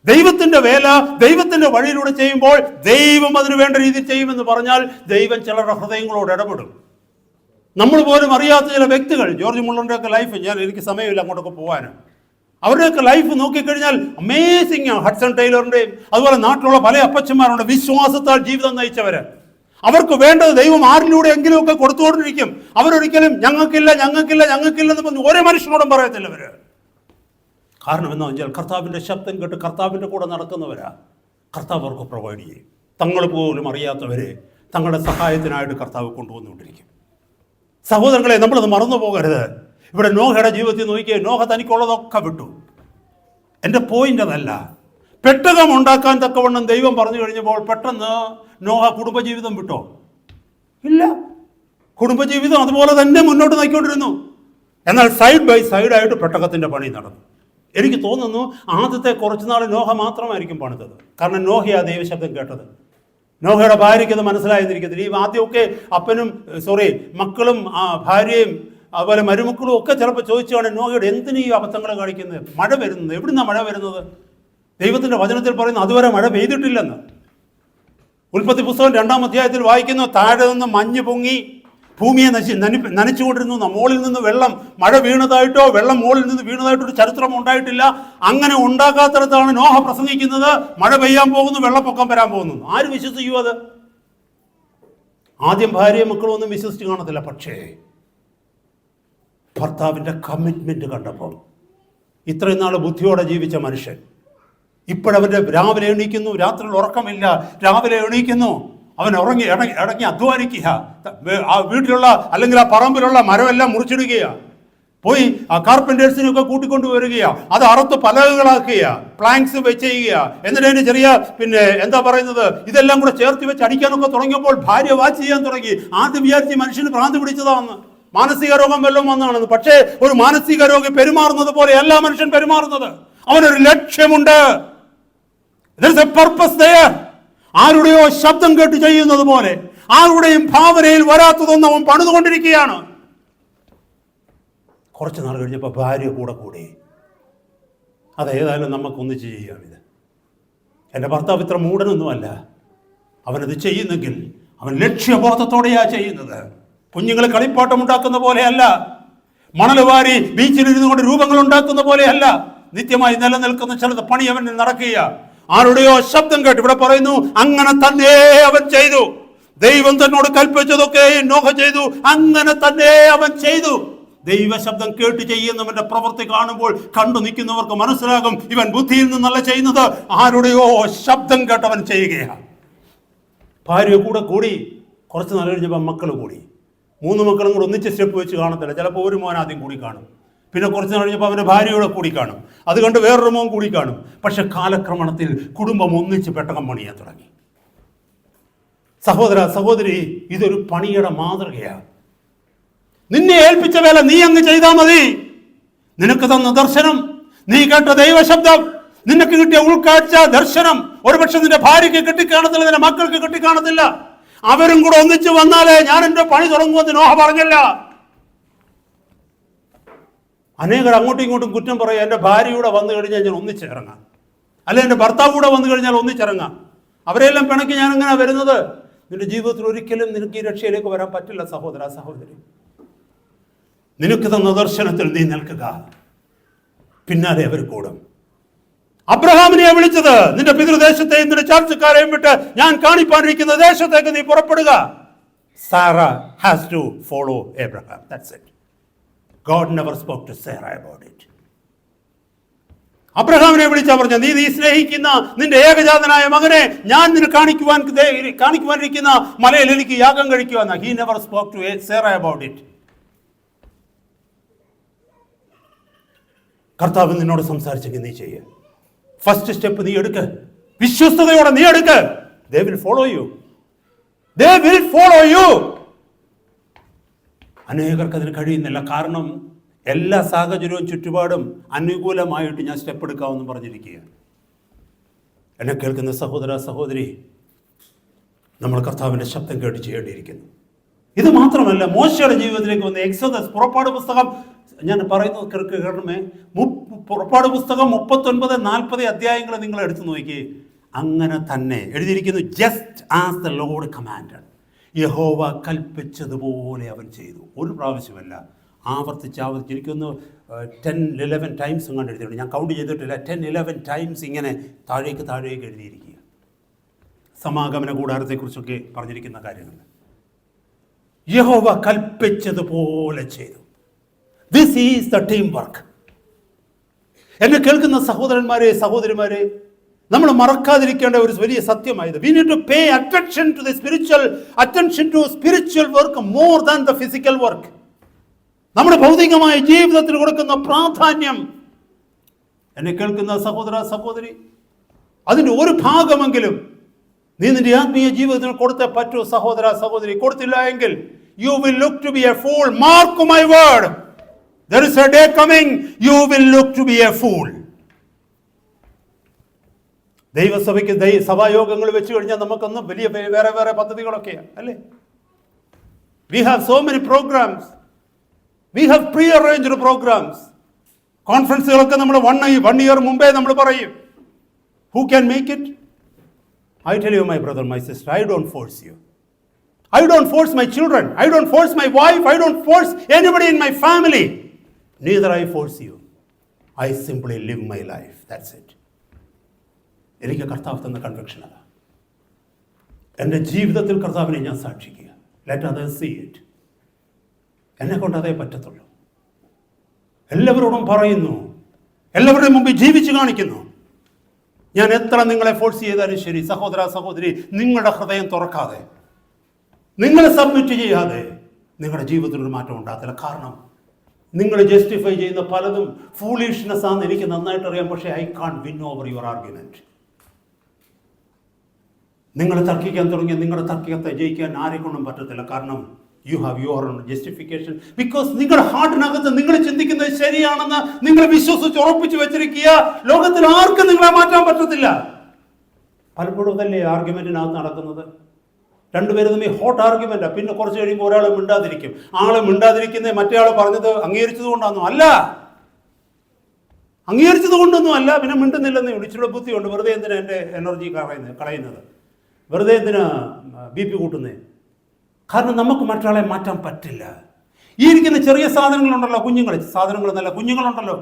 ദൈവത്തിന്റെ വേല ദൈവത്തിന്റെ വഴിയിലൂടെ ചെയ്യുമ്പോൾ ദൈവം അതിന് വേണ്ട രീതിയിൽ ചെയ്യുമെന്ന് പറഞ്ഞാൽ ദൈവം ചിലരുടെ ഹൃദയങ്ങളോട് ഇടപെടും. നമ്മൾ പോലും അറിയാത്ത ചില വ്യക്തികൾ, ജോർജ് മുള്ളറിന്റെ ഒക്കെ ലൈഫ്, എനിക്ക് സമയമില്ല അങ്ങോട്ടൊക്കെ പോകാനും, അവരുടെയൊക്കെ ലൈഫ് നോക്കിക്കഴിഞ്ഞാൽ അമേസിംഗ് ആണ്. ഹഡ്സൺ ടൈലറിന്റെയും അതുപോലെ നാട്ടിലുള്ള പല അപ്പച്ചന്മാരുണ്ട്, വിശ്വാസത്താൽ ജീവിതം നയിച്ചവര്. അവർക്ക് വേണ്ടത് ദൈവം ആരിലൂടെ എങ്കിലുമൊക്കെ കൊടുത്തുകൊണ്ടിരിക്കും. അവരൊരിക്കലും ഞങ്ങൾക്കില്ല എന്ന് പറഞ്ഞ് ഒരേ മനുഷ്യനോടും പറയത്തില്ല അവര്. കാരണം എന്താ വെച്ചാൽ കർത്താവിൻ്റെ ശബ്ദം കേട്ട് കർത്താവിൻ്റെ കൂടെ നടക്കുന്നവരാ. കർത്താവ് അവർക്ക് പ്രൊവൈഡ് ചെയ്യും. തങ്ങൾ പോലും അറിയാത്തവരെ തങ്ങളുടെ സഹായത്തിനായിട്ട് കർത്താവ് കൊണ്ടുവന്നുകൊണ്ടിരിക്കും. സഹോദരങ്ങളെ, നമ്മളത് മറന്നു പോകരുത്. ഇവിടെ നോഹയുടെ ജീവിതത്തിൽ നോക്കിയേ, നോഹ തനിക്കുള്ളതൊക്കെ വിട്ടു. എൻ്റെ പോയിന്റ് അതല്ല. പെട്ടകം ഉണ്ടാക്കാൻ തക്കവണ്ണം ദൈവം പറഞ്ഞു കഴിഞ്ഞപ്പോൾ പെട്ടെന്ന് നോഹ കുടുംബജീവിതം വിട്ടോ? ഇല്ല. കുടുംബജീവിതം അതുപോലെ തന്നെ മുന്നോട്ട് നയിക്കൊണ്ടിരുന്നു. എന്നാൽ സൈഡ് ബൈ സൈഡായിട്ട് പെട്ടകത്തിൻ്റെ പണി നടന്നു. എനിക്ക് തോന്നുന്നു ആദ്യത്തെ കുറച്ചുനാൾ നോഹ മാത്രമായിരിക്കും പണിതത്. കാരണം നോഹയാ ദൈവശബ്ദം കേട്ടത്. നോഹയുടെ ഭാര്യയ്ക്ക് അത് മനസ്സിലായിരുന്നിരിക്കത്തില്ല. ഈ ആദ്യമൊക്കെ മക്കളും ഭാര്യയും അതുപോലെ മരുമക്കളും ഒക്കെ ചിലപ്പോൾ ചോദിച്ചാണ് നോഹയോട് എന്തിനീ അബദ്ധങ്ങൾ കാണിക്കുന്നത്? മഴ വരുന്നത് എവിടുന്നാണ്? മഴ വരുന്നത് ദൈവത്തിൻ്റെ വചനത്തിൽ പറയുന്നു അതുവരെ മഴ പെയ്തിട്ടില്ലെന്ന്. ഉൽപ്പത്തി പുസ്തകം 2-ാം അധ്യായത്തിൽ വായിക്കുന്നു, താഴെ നിന്ന് മഞ്ഞ് പൊങ്ങി ഭൂമിയെ നനച്ചുകൊണ്ടിരുന്നു. മുകളിൽ നിന്ന് മഴ വീണതായിട്ടോ വെള്ളം മുകളിൽ നിന്ന് വീണതായിട്ടോ ഒരു ചരിത്രം ഉണ്ടായിട്ടില്ല. അങ്ങനെ ഉണ്ടാക്കാത്തടത്താണ് നോഹ പ്രസംഗിക്കുന്നത് മഴ പെയ്യാൻ പോകുന്നു, വെള്ളപ്പൊക്കം വരാൻ പോകുന്നു. ആര് വിശ്വസിക്കൂ? അത് ആദ്യം ഭാര്യയും മക്കളും ഒന്നും വിശ്വസിച്ച് കാണത്തില്ല. പക്ഷേ ഭർത്താവിൻ്റെ കമ്മിറ്റ്മെൻറ്റ് കണ്ടപ്പോൾ, ഇത്രയും നാൾ ബുദ്ധിയോടെ ജീവിച്ച മനുഷ്യൻ ഇപ്പോഴവൻ്റെ രാവിലെ എണീക്കുന്നു, രാത്രിയിൽ ഉറക്കമില്ല, രാവിലെ എണീക്കുന്നു, അവൻ ഇറങ്ങി അധ്വാനിക്കുക, ആ വീട്ടിലുള്ള അല്ലെങ്കിൽ ആ പറമ്പിലുള്ള മരമെല്ലാം മുറിച്ചിടുകയാണ്, പോയി ആ കാർപ്പൻറ്റേഴ്സിനൊക്കെ കൂട്ടിക്കൊണ്ടുവരികയാണ്, അത് അറുത്ത് പലകകളാക്കുക, പ്ലാങ്ക്സ് വെച്ച് ചെയ്യുക, എന്നിട്ട് അതിന് ചെറിയ ഇതെല്ലാം കൂടെ ചേർത്ത് വെച്ച് അടിക്കാനൊക്കെ തുടങ്ങിയപ്പോൾ ഭാര്യ വാച്ച് ചെയ്യാൻ തുടങ്ങി. ആദ്യം വിചാരിച്ച് മനുഷ്യന് ഭ്രാന്ത് പിടിച്ചതാണെന്ന്, മാനസിക രോഗം വല്ലതും വന്നാണെന്ന്. പക്ഷേ ഒരു മാനസിക രോഗി പെരുമാറുന്നത് പോലെ എല്ലാ മനുഷ്യൻ പെരുമാറുന്നത്. അവനൊരു ലക്ഷ്യമുണ്ട്. There's a purpose there. ആരുടെയോ ശബ്ദം കേട്ട് ചെയ്യുന്നത് പോലെ, ആരുടെയും ഭാവനയിൽ വരാത്തതൊന്നും അവൻ പണിതുകൊണ്ടിരിക്കുകയാണ്. കുറച്ച് നാൾ കഴിഞ്ഞപ്പോൾ ഭാര്യ കൂടി. അതേതായാലും നമുക്കൊന്നിച്ച് ചെയ്യാം. ഇത് എൻ്റെ ഭർത്താവ് ഇത്ര മൂടനൊന്നുമല്ല. അവനത് ചെയ്യുന്നെങ്കിൽ അവൻ ലക്ഷ്യബോധത്തോടെയാണ് ചെയ്യുന്നത്. കുഞ്ഞുങ്ങൾ കളിപ്പാട്ടം ഉണ്ടാക്കുന്ന പോലെയല്ല, മണൽ വാരി ബീച്ചിലിരുന്നു കൊണ്ട് രൂപങ്ങൾ ഉണ്ടാക്കുന്ന പോലെയല്ല. നിത്യമായി നിലനിൽക്കുന്ന ചിലത് പണി അവൻ നടക്കുക. ആരുടെയോ ശബ്ദം കേട്ട്, ഇവിടെ പറയുന്നു അങ്ങനെ തന്നെ അവൻ ചെയ്തു. ദൈവം തന്നോട് കൽപ്പിച്ചതൊക്കെ നോഹ ചെയ്തു, അങ്ങനെ തന്നെ അവൻ ചെയ്തു. ദൈവശബ്ദം കേട്ട് ചെയ്യുന്നവന്റെ പ്രവൃത്തി കാണുമ്പോൾ കണ്ടു നിൽക്കുന്നവർക്ക് മനസ്സിലാകും ഇവൻ ബുദ്ധിയിൽ നിന്നല്ല ചെയ്യുന്നത്, ആരുടെയോ ശബ്ദം കേട്ടവൻ ചെയ്യുകയാണ്. ഭാര്യ കൂടി. കുറച്ച് നാൾ കഴിഞ്ഞപ്പോൾ മക്കൾ കൂടി. 3 മക്കളും കൂടെ ഒന്നിച്ച് സ്റ്റെപ്പ് വെച്ച് കാണത്തില്ല. ചിലപ്പോൾ ഒരു മോൻ ആദ്യം കൂടി കാണും, പിന്നെ കുറച്ച് നാൾ കഴിഞ്ഞപ്പോൾ അവൻ്റെ ഭാര്യയോടെ കൂടി കാണും, അത് കണ്ട് വേറൊരു മോൻ കൂടി കാണും. പക്ഷെ കാലക്രമണത്തിൽ കുടുംബം ഒന്നിച്ച് പെട്ടകം പണിയാൻ തുടങ്ങി. സഹോദര സഹോദരി, ഇതൊരു പണിയുടെ മാതൃകയാണ്. നിന്നെ ഏൽപ്പിച്ച വേല നീ അങ്ങ് ചെയ്താൽ മതി. നിനക്ക് തന്ന ദർശനം, നീ കേട്ട ദൈവശബ്ദം, നിനക്ക് കിട്ടിയ ഉൾക്കാഴ്ച ദർശനം ഒരുപക്ഷെ നിന്റെ ഭാര്യയ്ക്ക് കിട്ടിക്കാണത്തില്ല, നിന്റെ മക്കൾക്ക് കിട്ടിക്കാണത്തില്ല. അവരും കൂടെ ഒന്നിച്ച് വന്നാലേ ഞാൻ എൻ്റെ പണി തുടങ്ങുമെന്ന് നോഹ പറഞ്ഞില്ല. അനേകർ അങ്ങോട്ടും ഇങ്ങോട്ടും കുറ്റം പറയുക, എൻ്റെ ഭാര്യയൂടെ വന്നു കഴിഞ്ഞാൽ ഞാൻ ഒന്നിച്ചിറങ്ങാം, അല്ലെ എൻ്റെ ഭർത്താവ് കൂടെ വന്നു കഴിഞ്ഞാൽ ഒന്നിച്ചിറങ്ങാം, അവരെല്ലാം പിണക്കി ഞാൻ എങ്ങനെ വരുന്നത്? നിന്റെ ജീവിതത്തിൽ ഒരിക്കലും നിനക്ക് ഈ രക്ഷയിലേക്ക് വരാൻ പറ്റില്ല സഹോദര സഹോദരി. നിനക്ക് തന്ന ദർശനത്തിൽ നീ നിൽക്കുക, പിന്നാലെ അവർ കൂടും. അബ്രഹാമിനെ വിളിച്ചത് നിന്റെ പിതൃദേശത്തെയും നിന്റെ ചാർച്ചക്കാരെയും വിട്ട് ഞാൻ കാണിപ്പാനിരിക്കുന്ന ദേശത്തേക്ക് നീ പുറപ്പെടുക. Sarah has to follow Abraham. That's it. God never spoke to Sarah about it. അബ്രഹാമിനെ വിളിച്ചാ പറഞ്ഞ, നീ സ്നേഹിക്കുന്ന നിന്റെ ഏകജാതനായ മകനെ ഞാൻ നിന്നെ കാണിക്കുവാനിരിക്കുന്ന മലയിൽ എനിക്ക് യാഗം കഴിക്കുവാന്ന. He never spoke to Sarah about it. കർത്താവ് നിന്നോട് സംസാരിച്ചെങ്കിൽ നീ ചെയ്യ. ഫസ്റ്റ് സ്റ്റെപ്പ് നീ എടുക്ക, വിശ്വസ്തയോടെ നീ എടുക്ക. They will follow you. They will follow you. അനേകർക്ക് അതിന് കഴിയുന്നില്ല. കാരണം എല്ലാ സാഹചര്യവും ചുറ്റുപാടും അനുകൂലമായിട്ട് ഞാൻ സ്റ്റെപ്പ് എടുക്കാമെന്ന് പറഞ്ഞിരിക്കുക. എന്നെ കേൾക്കുന്ന സഹോദര സഹോദരി, നമ്മൾ കർത്താവിൻ്റെ ശബ്ദം കേട്ട് ചെയ്യേണ്ടിയിരിക്കുന്നു. ഇത് മാത്രമല്ല, മോശയുടെ ജീവിതത്തിലേക്ക് വന്ന എക്സോദസ്, പുറപ്പാട് പുസ്തകം, ഞാൻ പറയുന്നത് കേൾക്കണമേ, പുറപ്പാട് പുസ്തകം 39-40 അധ്യായങ്ങൾ നിങ്ങൾ എടുത്തു നോക്കി. അങ്ങനെ തന്നെ എഴുതിയിരിക്കുന്നു, just as the Lord commanded. യഹോവ കൽപ്പിച്ചതുപോലെ അവൻ ചെയ്തു. ഒരു പ്രാവശ്യമല്ല, ആവർത്തിച്ച് എനിക്കൊന്ന് 10-11 ടൈംസ് ഇങ്ങോട്ട് എഴുതിയിട്ടുണ്ട്. ഞാൻ കൗണ്ട് ചെയ്തിട്ടില്ല. 10-11 ടൈംസ് ഇങ്ങനെ താഴേക്ക് എഴുതിയിരിക്കുക. സമാഗമന കൂടാരത്തെക്കുറിച്ചൊക്കെ പറഞ്ഞിരിക്കുന്ന കാര്യങ്ങൾ. യഹോവ കൽപ്പിച്ചതുപോലെ ചെയ്തു. This is the team work. എന്നെ കേൾക്കുന്ന സഹോദരന്മാരെ സഹോദരിമാരെ, നമ്മൾ മറക്കാതിരിക്കേണ്ട ഒരു വലിയ സത്യമായത്, we need to pay attention to the spiritual work more than the physical work. നമ്മുടെ ഭൗതികമായ ജീവിതത്തിൽ കൊടുക്കുന്ന പ്രാധാന്യം, എന്നെ കേൾക്കുന്ന സഹോദര സഹോദരി, അതിൻ്റെ ഒരു ഭാഗമെങ്കിലും നീ നിന്റെ ആത്മീയ ജീവിതത്തിൽ കൊടുത്തേ പറ്റൂ. സഹോദര സഹോദരി, കൊടുത്തില്ല എങ്കിൽ you will look to be a fool. Mark my word, there is a day coming you will look to be a fool. ദൈവസഭയ്ക്ക് സഭായോഗങ്ങൾ വെച്ച് കഴിഞ്ഞാൽ നമുക്കൊന്നും വലിയ വേറെ പദ്ധതികളൊക്കെയാണ് അല്ലേ. We have so many programs. We have pre-arranged programs. കോൺഫറൻസുകളൊക്കെ നമ്മൾ 1 year മുമ്പേ നമ്മൾ പറയും. Who can make it? I tell you, my brother, my sister, I don't force you. I don't force my children. I don't force my wife. I don't force anybody in my family. Neither I force you. I simply live my life. That's it. എനിക്ക് കർത്താവ് തന്ന conviction അതാ. എൻ്റെ ജീവിതത്തിൽ കർത്താവിനെ ഞാൻ സാക്ഷിക്കുക. Let others see it. എന്നെ കൊണ്ട് അതേ പറ്റത്തുള്ളൂ. എല്ലാവരോടും പറയുന്നു, എല്ലാവരുടെയും മുമ്പിൽ ജീവിച്ച് കാണിക്കുന്നു. ഞാൻ എത്ര നിങ്ങളെ ഫോഴ്സ് ചെയ്താലും ശരി, സഹോദര സഹോദരി, നിങ്ങളുടെ ഹൃദയം തുറക്കാതെ, നിങ്ങളെ സബ്മിറ്റ് ചെയ്യാതെ നിങ്ങളുടെ ജീവിതത്തിലൊരു മാറ്റം ഉണ്ടാകത്തില്ല. കാരണം നിങ്ങൾ ജസ്റ്റിഫൈ ചെയ്യുന്ന പലതും ഫൂളിഷ്നെസ് ആണെന്ന് എനിക്ക് നന്നായിട്ട് അറിയാം. പക്ഷേ I can't win over your argument. നിങ്ങൾ തർക്കിക്കാൻ തുടങ്ങിയ നിങ്ങളുടെ തർക്കത്തെ ജയിക്കാൻ ആരെക്കൊണ്ടും പറ്റത്തില്ല. കാരണം U have your on justification. Because നിങ്ങളുടെ ഹാർട്ടിനകത്ത് നിങ്ങൾ ചിന്തിക്കുന്നത് ശരിയാണെന്ന് നിങ്ങൾ വിശ്വസിച്ച് ഉറപ്പിച്ചു വെച്ചിരിക്കുക. ലോകത്തിൽ ആർക്കും നിങ്ങളെ മാറ്റാൻ പറ്റത്തില്ല. പലപ്പോഴും അതല്ലേ ആർഗ്യുമെന്റിനകത്ത് നടക്കുന്നത്. രണ്ടുപേരും തമ്മിൽ ഹോട്ട് ആർഗ്യുമെന്റാണ്. പിന്നെ കുറച്ച് കഴിയുമ്പോൾ ഒരാൾ മിണ്ടാതിരിക്കും. ആളെ മിണ്ടാതിരിക്കുന്നത് മറ്റേ ആൾ പറഞ്ഞത് അംഗീകരിച്ചത് കൊണ്ടാണോ? അല്ല, അംഗീകരിച്ചത് കൊണ്ടൊന്നും അല്ല. പിന്നെ മിണ്ടുന്നില്ലെന്നേ ഉള്ളൂ. ഇച്ചിരി ബുദ്ധിയുണ്ട്. വെറുതെ എന്തിനാ എൻ്റെ എനർജി കളയുന്നത്? വെറുതെ എന്തിനാ BP കൂട്ടുന്നത്? കാരണം നമുക്ക് മറ്റൊരാളെ മാറ്റാൻ പറ്റില്ല. ഈ ഇരിക്കുന്ന ചെറിയ സാധനങ്ങളുണ്ടല്ലോ, സാധനങ്ങളെന്നല്ല, കുഞ്ഞുങ്ങളുണ്ടല്ലോ,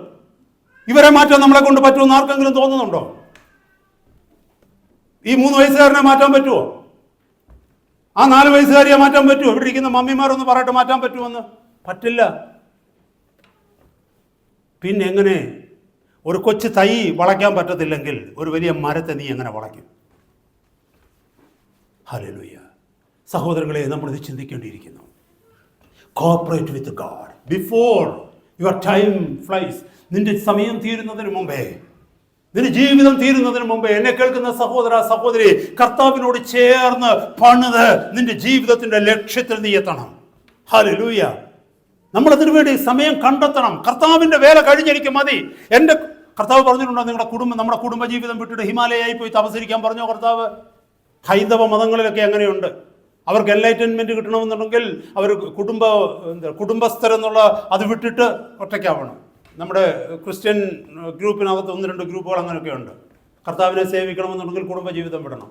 ഇവരെ മാറ്റാൻ നമ്മളെ കൊണ്ട് പറ്റുമെന്ന് ആർക്കെങ്കിലും തോന്നുന്നുണ്ടോ? ഈ 3 വയസ്സുകാരനെ മാറ്റാൻ പറ്റുമോ? ആ 4 വയസ്സുകാരിയെ മാറ്റാൻ പറ്റുമോ? ഇവിടെ ഇരിക്കുന്ന മമ്മിമാരൊന്ന് പറയട്ടെ, മാറ്റാൻ പറ്റുമെന്ന്? പറ്റില്ല. പിന്നെ എങ്ങനെ ഒരു കൊച്ചു തൈ വളയ്ക്കാൻ പറ്റത്തില്ലെങ്കിൽ ഒരു വലിയ മരത്തെ നീ എങ്ങനെ വളയ്ക്കും? ഹല്ലേലൂയ. സഹോദരങ്ങളെ, നമ്മളിത് ചിന്തിക്കേണ്ടിയിരിക്കുന്നു. Cooperate with God before your time flies. നിന്റെ സമയം തീരുന്നതിന് മുമ്പേ, നിന്റെ ജീവിതം തീരുന്നതിന് മുമ്പേ, എന്നെ കേൾക്കുന്ന സഹോദര സഹോദരി, കർത്താവിനോട് ചേർന്ന് പണിത് നിന്റെ ജീവിതത്തിന്റെ ലക്ഷ്യത്തിൽ നീ എത്തണം. ഹല്ലേലൂയ. നമ്മളതിനു വേണ്ടി സമയം കണ്ടെത്തണം. കർത്താവിന്റെ വേല കഴിഞ്ഞെനിക്ക് മതി. എൻ്റെ കർത്താവ് പറഞ്ഞിട്ടുണ്ടോ, നമ്മുടെ കുടുംബജീവിതം വിട്ടിട്ട് ഹിമാലയായി പോയി തപസ്സരിക്കാൻ പറഞ്ഞോ കർത്താവ്? ഹൈന്ദവ മതങ്ങളിലൊക്കെ അങ്ങനെയുണ്ട്. അവർക്ക് എൻലൈറ്റൻമെന്റ് കിട്ടണമെന്നുണ്ടെങ്കിൽ അവർ കുടുംബസ്ഥരെന്നുള്ള അത് വിട്ടിട്ട് ഒറ്റയ്ക്കാവണം. നമ്മുടെ ക്രിസ്ത്യൻ ഗ്രൂപ്പിനകത്ത് 1-2 ഗ്രൂപ്പുകൾ അങ്ങനെയൊക്കെ ഉണ്ട്. കർത്താവിനെ സേവിക്കണമെന്നുണ്ടെങ്കിൽ കുടുംബജീവിതം വിടണം.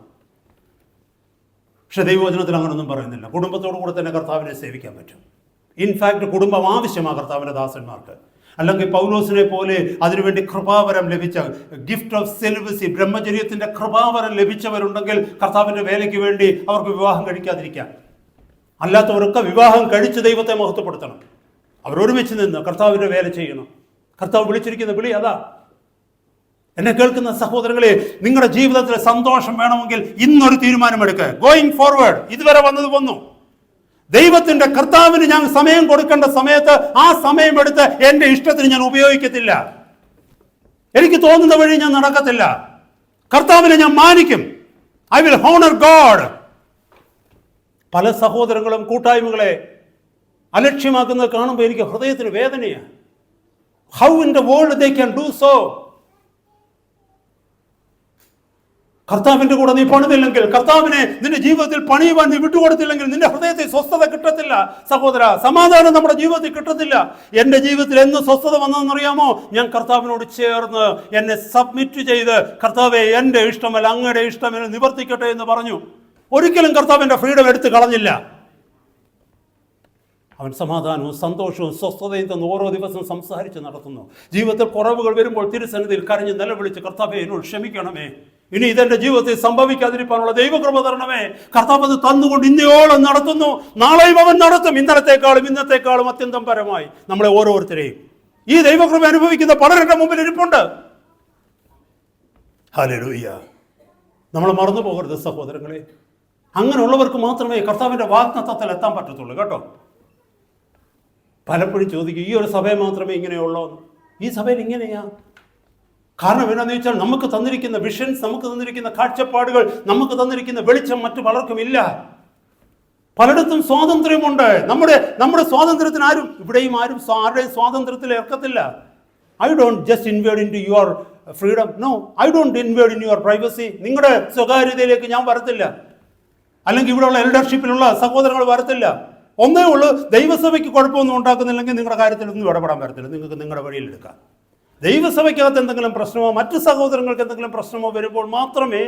പക്ഷെ ദൈവവചനത്തിൽ അങ്ങനെയൊന്നും പറയുന്നില്ല. കുടുംബത്തോടു കൂടെ തന്നെ കർത്താവിനെ സേവിക്കാൻ പറ്റും. ഇൻഫാക്ട് കുടുംബം ആവശ്യമാണ് കർത്താവിൻ്റെ ദാസന്മാർക്ക്. അല്ലെങ്കിൽ പൗലോസിനെ പോലെ അതിനുവേണ്ടി കൃപാവരം ലഭിച്ച, ഗിഫ്റ്റ് ഓഫ് സെലിബസി, ബ്രഹ്മചര്യത്തിന്റെ കൃപാവരം ലഭിച്ചവരുണ്ടെങ്കിൽ കർത്താവിന്റെ വേലയ്ക്ക് വേണ്ടി അവർക്ക് വിവാഹം കഴിക്കാതിരിക്കാം. അല്ലാത്തവരൊക്കെ വിവാഹം കഴിച്ച് ദൈവത്തെ മഹത്വപ്പെടുത്തണം. അവർ ഒരുമിച്ച് നിന്ന് കർത്താവിന്റെ വേല ചെയ്യണം. കർത്താവ് വിളിച്ചിരിക്കുന്ന വിളി അതാ. എന്നെ കേൾക്കുന്ന സഹോദരങ്ങളെ, നിങ്ങളുടെ ജീവിതത്തിൽ സന്തോഷം വേണമെങ്കിൽ ഇന്നൊരു തീരുമാനമെടുക്കുക. ഗോയിങ് ഫോർവേഡ്, ഇതുവരെ വന്നത് വന്നു. ദൈവത്തിന്റെ കർത്താവിന് ഞാൻ സമയം കൊടുക്കേണ്ട സമയത്ത് ആ സമയമെടുത്ത് എൻ്റെ ഇഷ്ടത്തിന് ഞാൻ ഉപയോഗിക്കത്തില്ല. എനിക്ക് തോന്നുന്ന വഴി ഞാൻ നടക്കത്തില്ല. കർത്താവിനെ ഞാൻ മാനിക്കും. I will honour God. പല സഹോദരങ്ങളും കൂട്ടായ്മകളെ അലക്ഷ്യമാക്കുന്നത് കാണുമ്പോൾ എനിക്ക് ഹൃദയത്തിന് വേദനയാണ്. How in the world they can do so? കർത്താവിന്റെ കൂടെ നീ പണിതില്ലെങ്കിൽ, കർത്താവിനെ നിന്റെ ജീവിതത്തിൽ പണിയുവാൻ നീ വിട്ടുകൊടുത്തില്ലെങ്കിൽ നിന്റെ ഹൃദയത്തിൽ സ്വസ്ഥത കിട്ടത്തില്ല സഹോദര. സമാധാനം നമ്മുടെ ജീവിതത്തിൽ കിട്ടത്തില്ല. എൻ്റെ ജീവിതത്തിൽ എന്ന് സ്വസ്ഥത വന്നതെന്നറിയാമോ? ഞാൻ കർത്താവിനോട് ചേർന്ന് എന്നെ സബ്മിറ്റ് ചെയ്ത്, കർത്താവെ എൻ്റെ ഇഷ്ടമല്ല അങ്ങയുടെ ഇഷ്ടമെന്ന് നിവർത്തിക്കട്ടെ എന്ന് പറഞ്ഞു. ഒരിക്കലും കർത്താവിൻ്റെ ഫ്രീഡം എടുത്ത് കളഞ്ഞില്ല. അവൻ സമാധാനവും സന്തോഷവും സ്വസ്ഥതയും തന്ന് ഓരോ ദിവസവും സംസാരിച്ച് നടത്തുന്നു. ജീവിതത്തിൽ കുറവുകൾ വരുമ്പോൾ തിരുസന്നിധിയിൽ കരഞ്ഞ് നിലവിളിച്ച്, കർത്താവെ എന്നോട് ക്ഷമിക്കണമേ, ഇനി ഇതെന്റെ ജീവിതത്തിൽ സംഭവിക്കാതിരിക്കാനുള്ള ദൈവകൃപ തരണമേ. കർത്താവ് അത് തന്നുകൊണ്ട് ഇന്നയോളം നടത്തുന്നു. നാളെയും അവൻ നടത്തും. ഇന്നത്തെക്കാളും അത്യന്തം പരമായി നമ്മളെ ഓരോരുത്തരെയും. ഈ ദൈവകൃപ അനുഭവിക്കുന്ന പലരുടെ മുമ്പിൽ ഇരിപ്പുണ്ട്. ഹല്ലേലൂയ. നമ്മൾ മറന്നു പോകരുത് സഹോദരങ്ങളെ. അങ്ങനെയുള്ളവർക്ക് മാത്രമേ കർത്താവിന്റെ വാഗ്ദത്തത്തിൽ എത്താൻ പറ്റത്തുള്ളൂ കേട്ടോ. പലപ്പോഴും ചോദിക്കും, ഈ ഒരു സഭയെ മാത്രമേ ഇങ്ങനെയുള്ളൂ? ഈ സഭയിൽ ഇങ്ങനെയാ. കാരണം എന്താണെന്ന് വെച്ചാൽ നമുക്ക് തന്നിരിക്കുന്ന വിഷൻസ്, നമുക്ക് തന്നിരിക്കുന്ന കാഴ്ചപ്പാടുകൾ, നമുക്ക് തന്നിരിക്കുന്ന വെളിച്ചം മറ്റു പലർക്കും ഇല്ല. പലയിടത്തും സ്വാതന്ത്ര്യമുണ്ട്. നമ്മുടെ സ്വാതന്ത്ര്യത്തിന് ആരുടെയും സ്വാതന്ത്ര്യത്തിൽ ഏർക്കത്തില്ല. I don't just invade into your freedom. No, I don't invade in your privacy. നിങ്ങളുടെ സ്വകാര്യതയിലേക്ക് ഞാൻ വരത്തില്ല. അല്ലെങ്കിൽ ഇവിടെയുള്ള എൽഡർഷിപ്പിലുള്ള സഹോദരങ്ങൾ വരത്തില്ല. ഒന്നേ ഉള്ളൂ, ദൈവസഭയ്ക്ക് കുഴപ്പമൊന്നും ഉണ്ടാക്കുന്നില്ലെങ്കിൽ നിങ്ങളുടെ കാര്യത്തിലൊന്നും ഇടപെടാൻ വരത്തില്ല. നിങ്ങൾക്ക് നിങ്ങളുടെ വഴിയിലെടുക്കാം. ദൈവസഭയ്ക്കകത്ത് എന്തെങ്കിലും പ്രശ്നമോ മറ്റു സഹോദരങ്ങൾക്ക് എന്തെങ്കിലും പ്രശ്നമോ വരുമ്പോൾ മാത്രമേ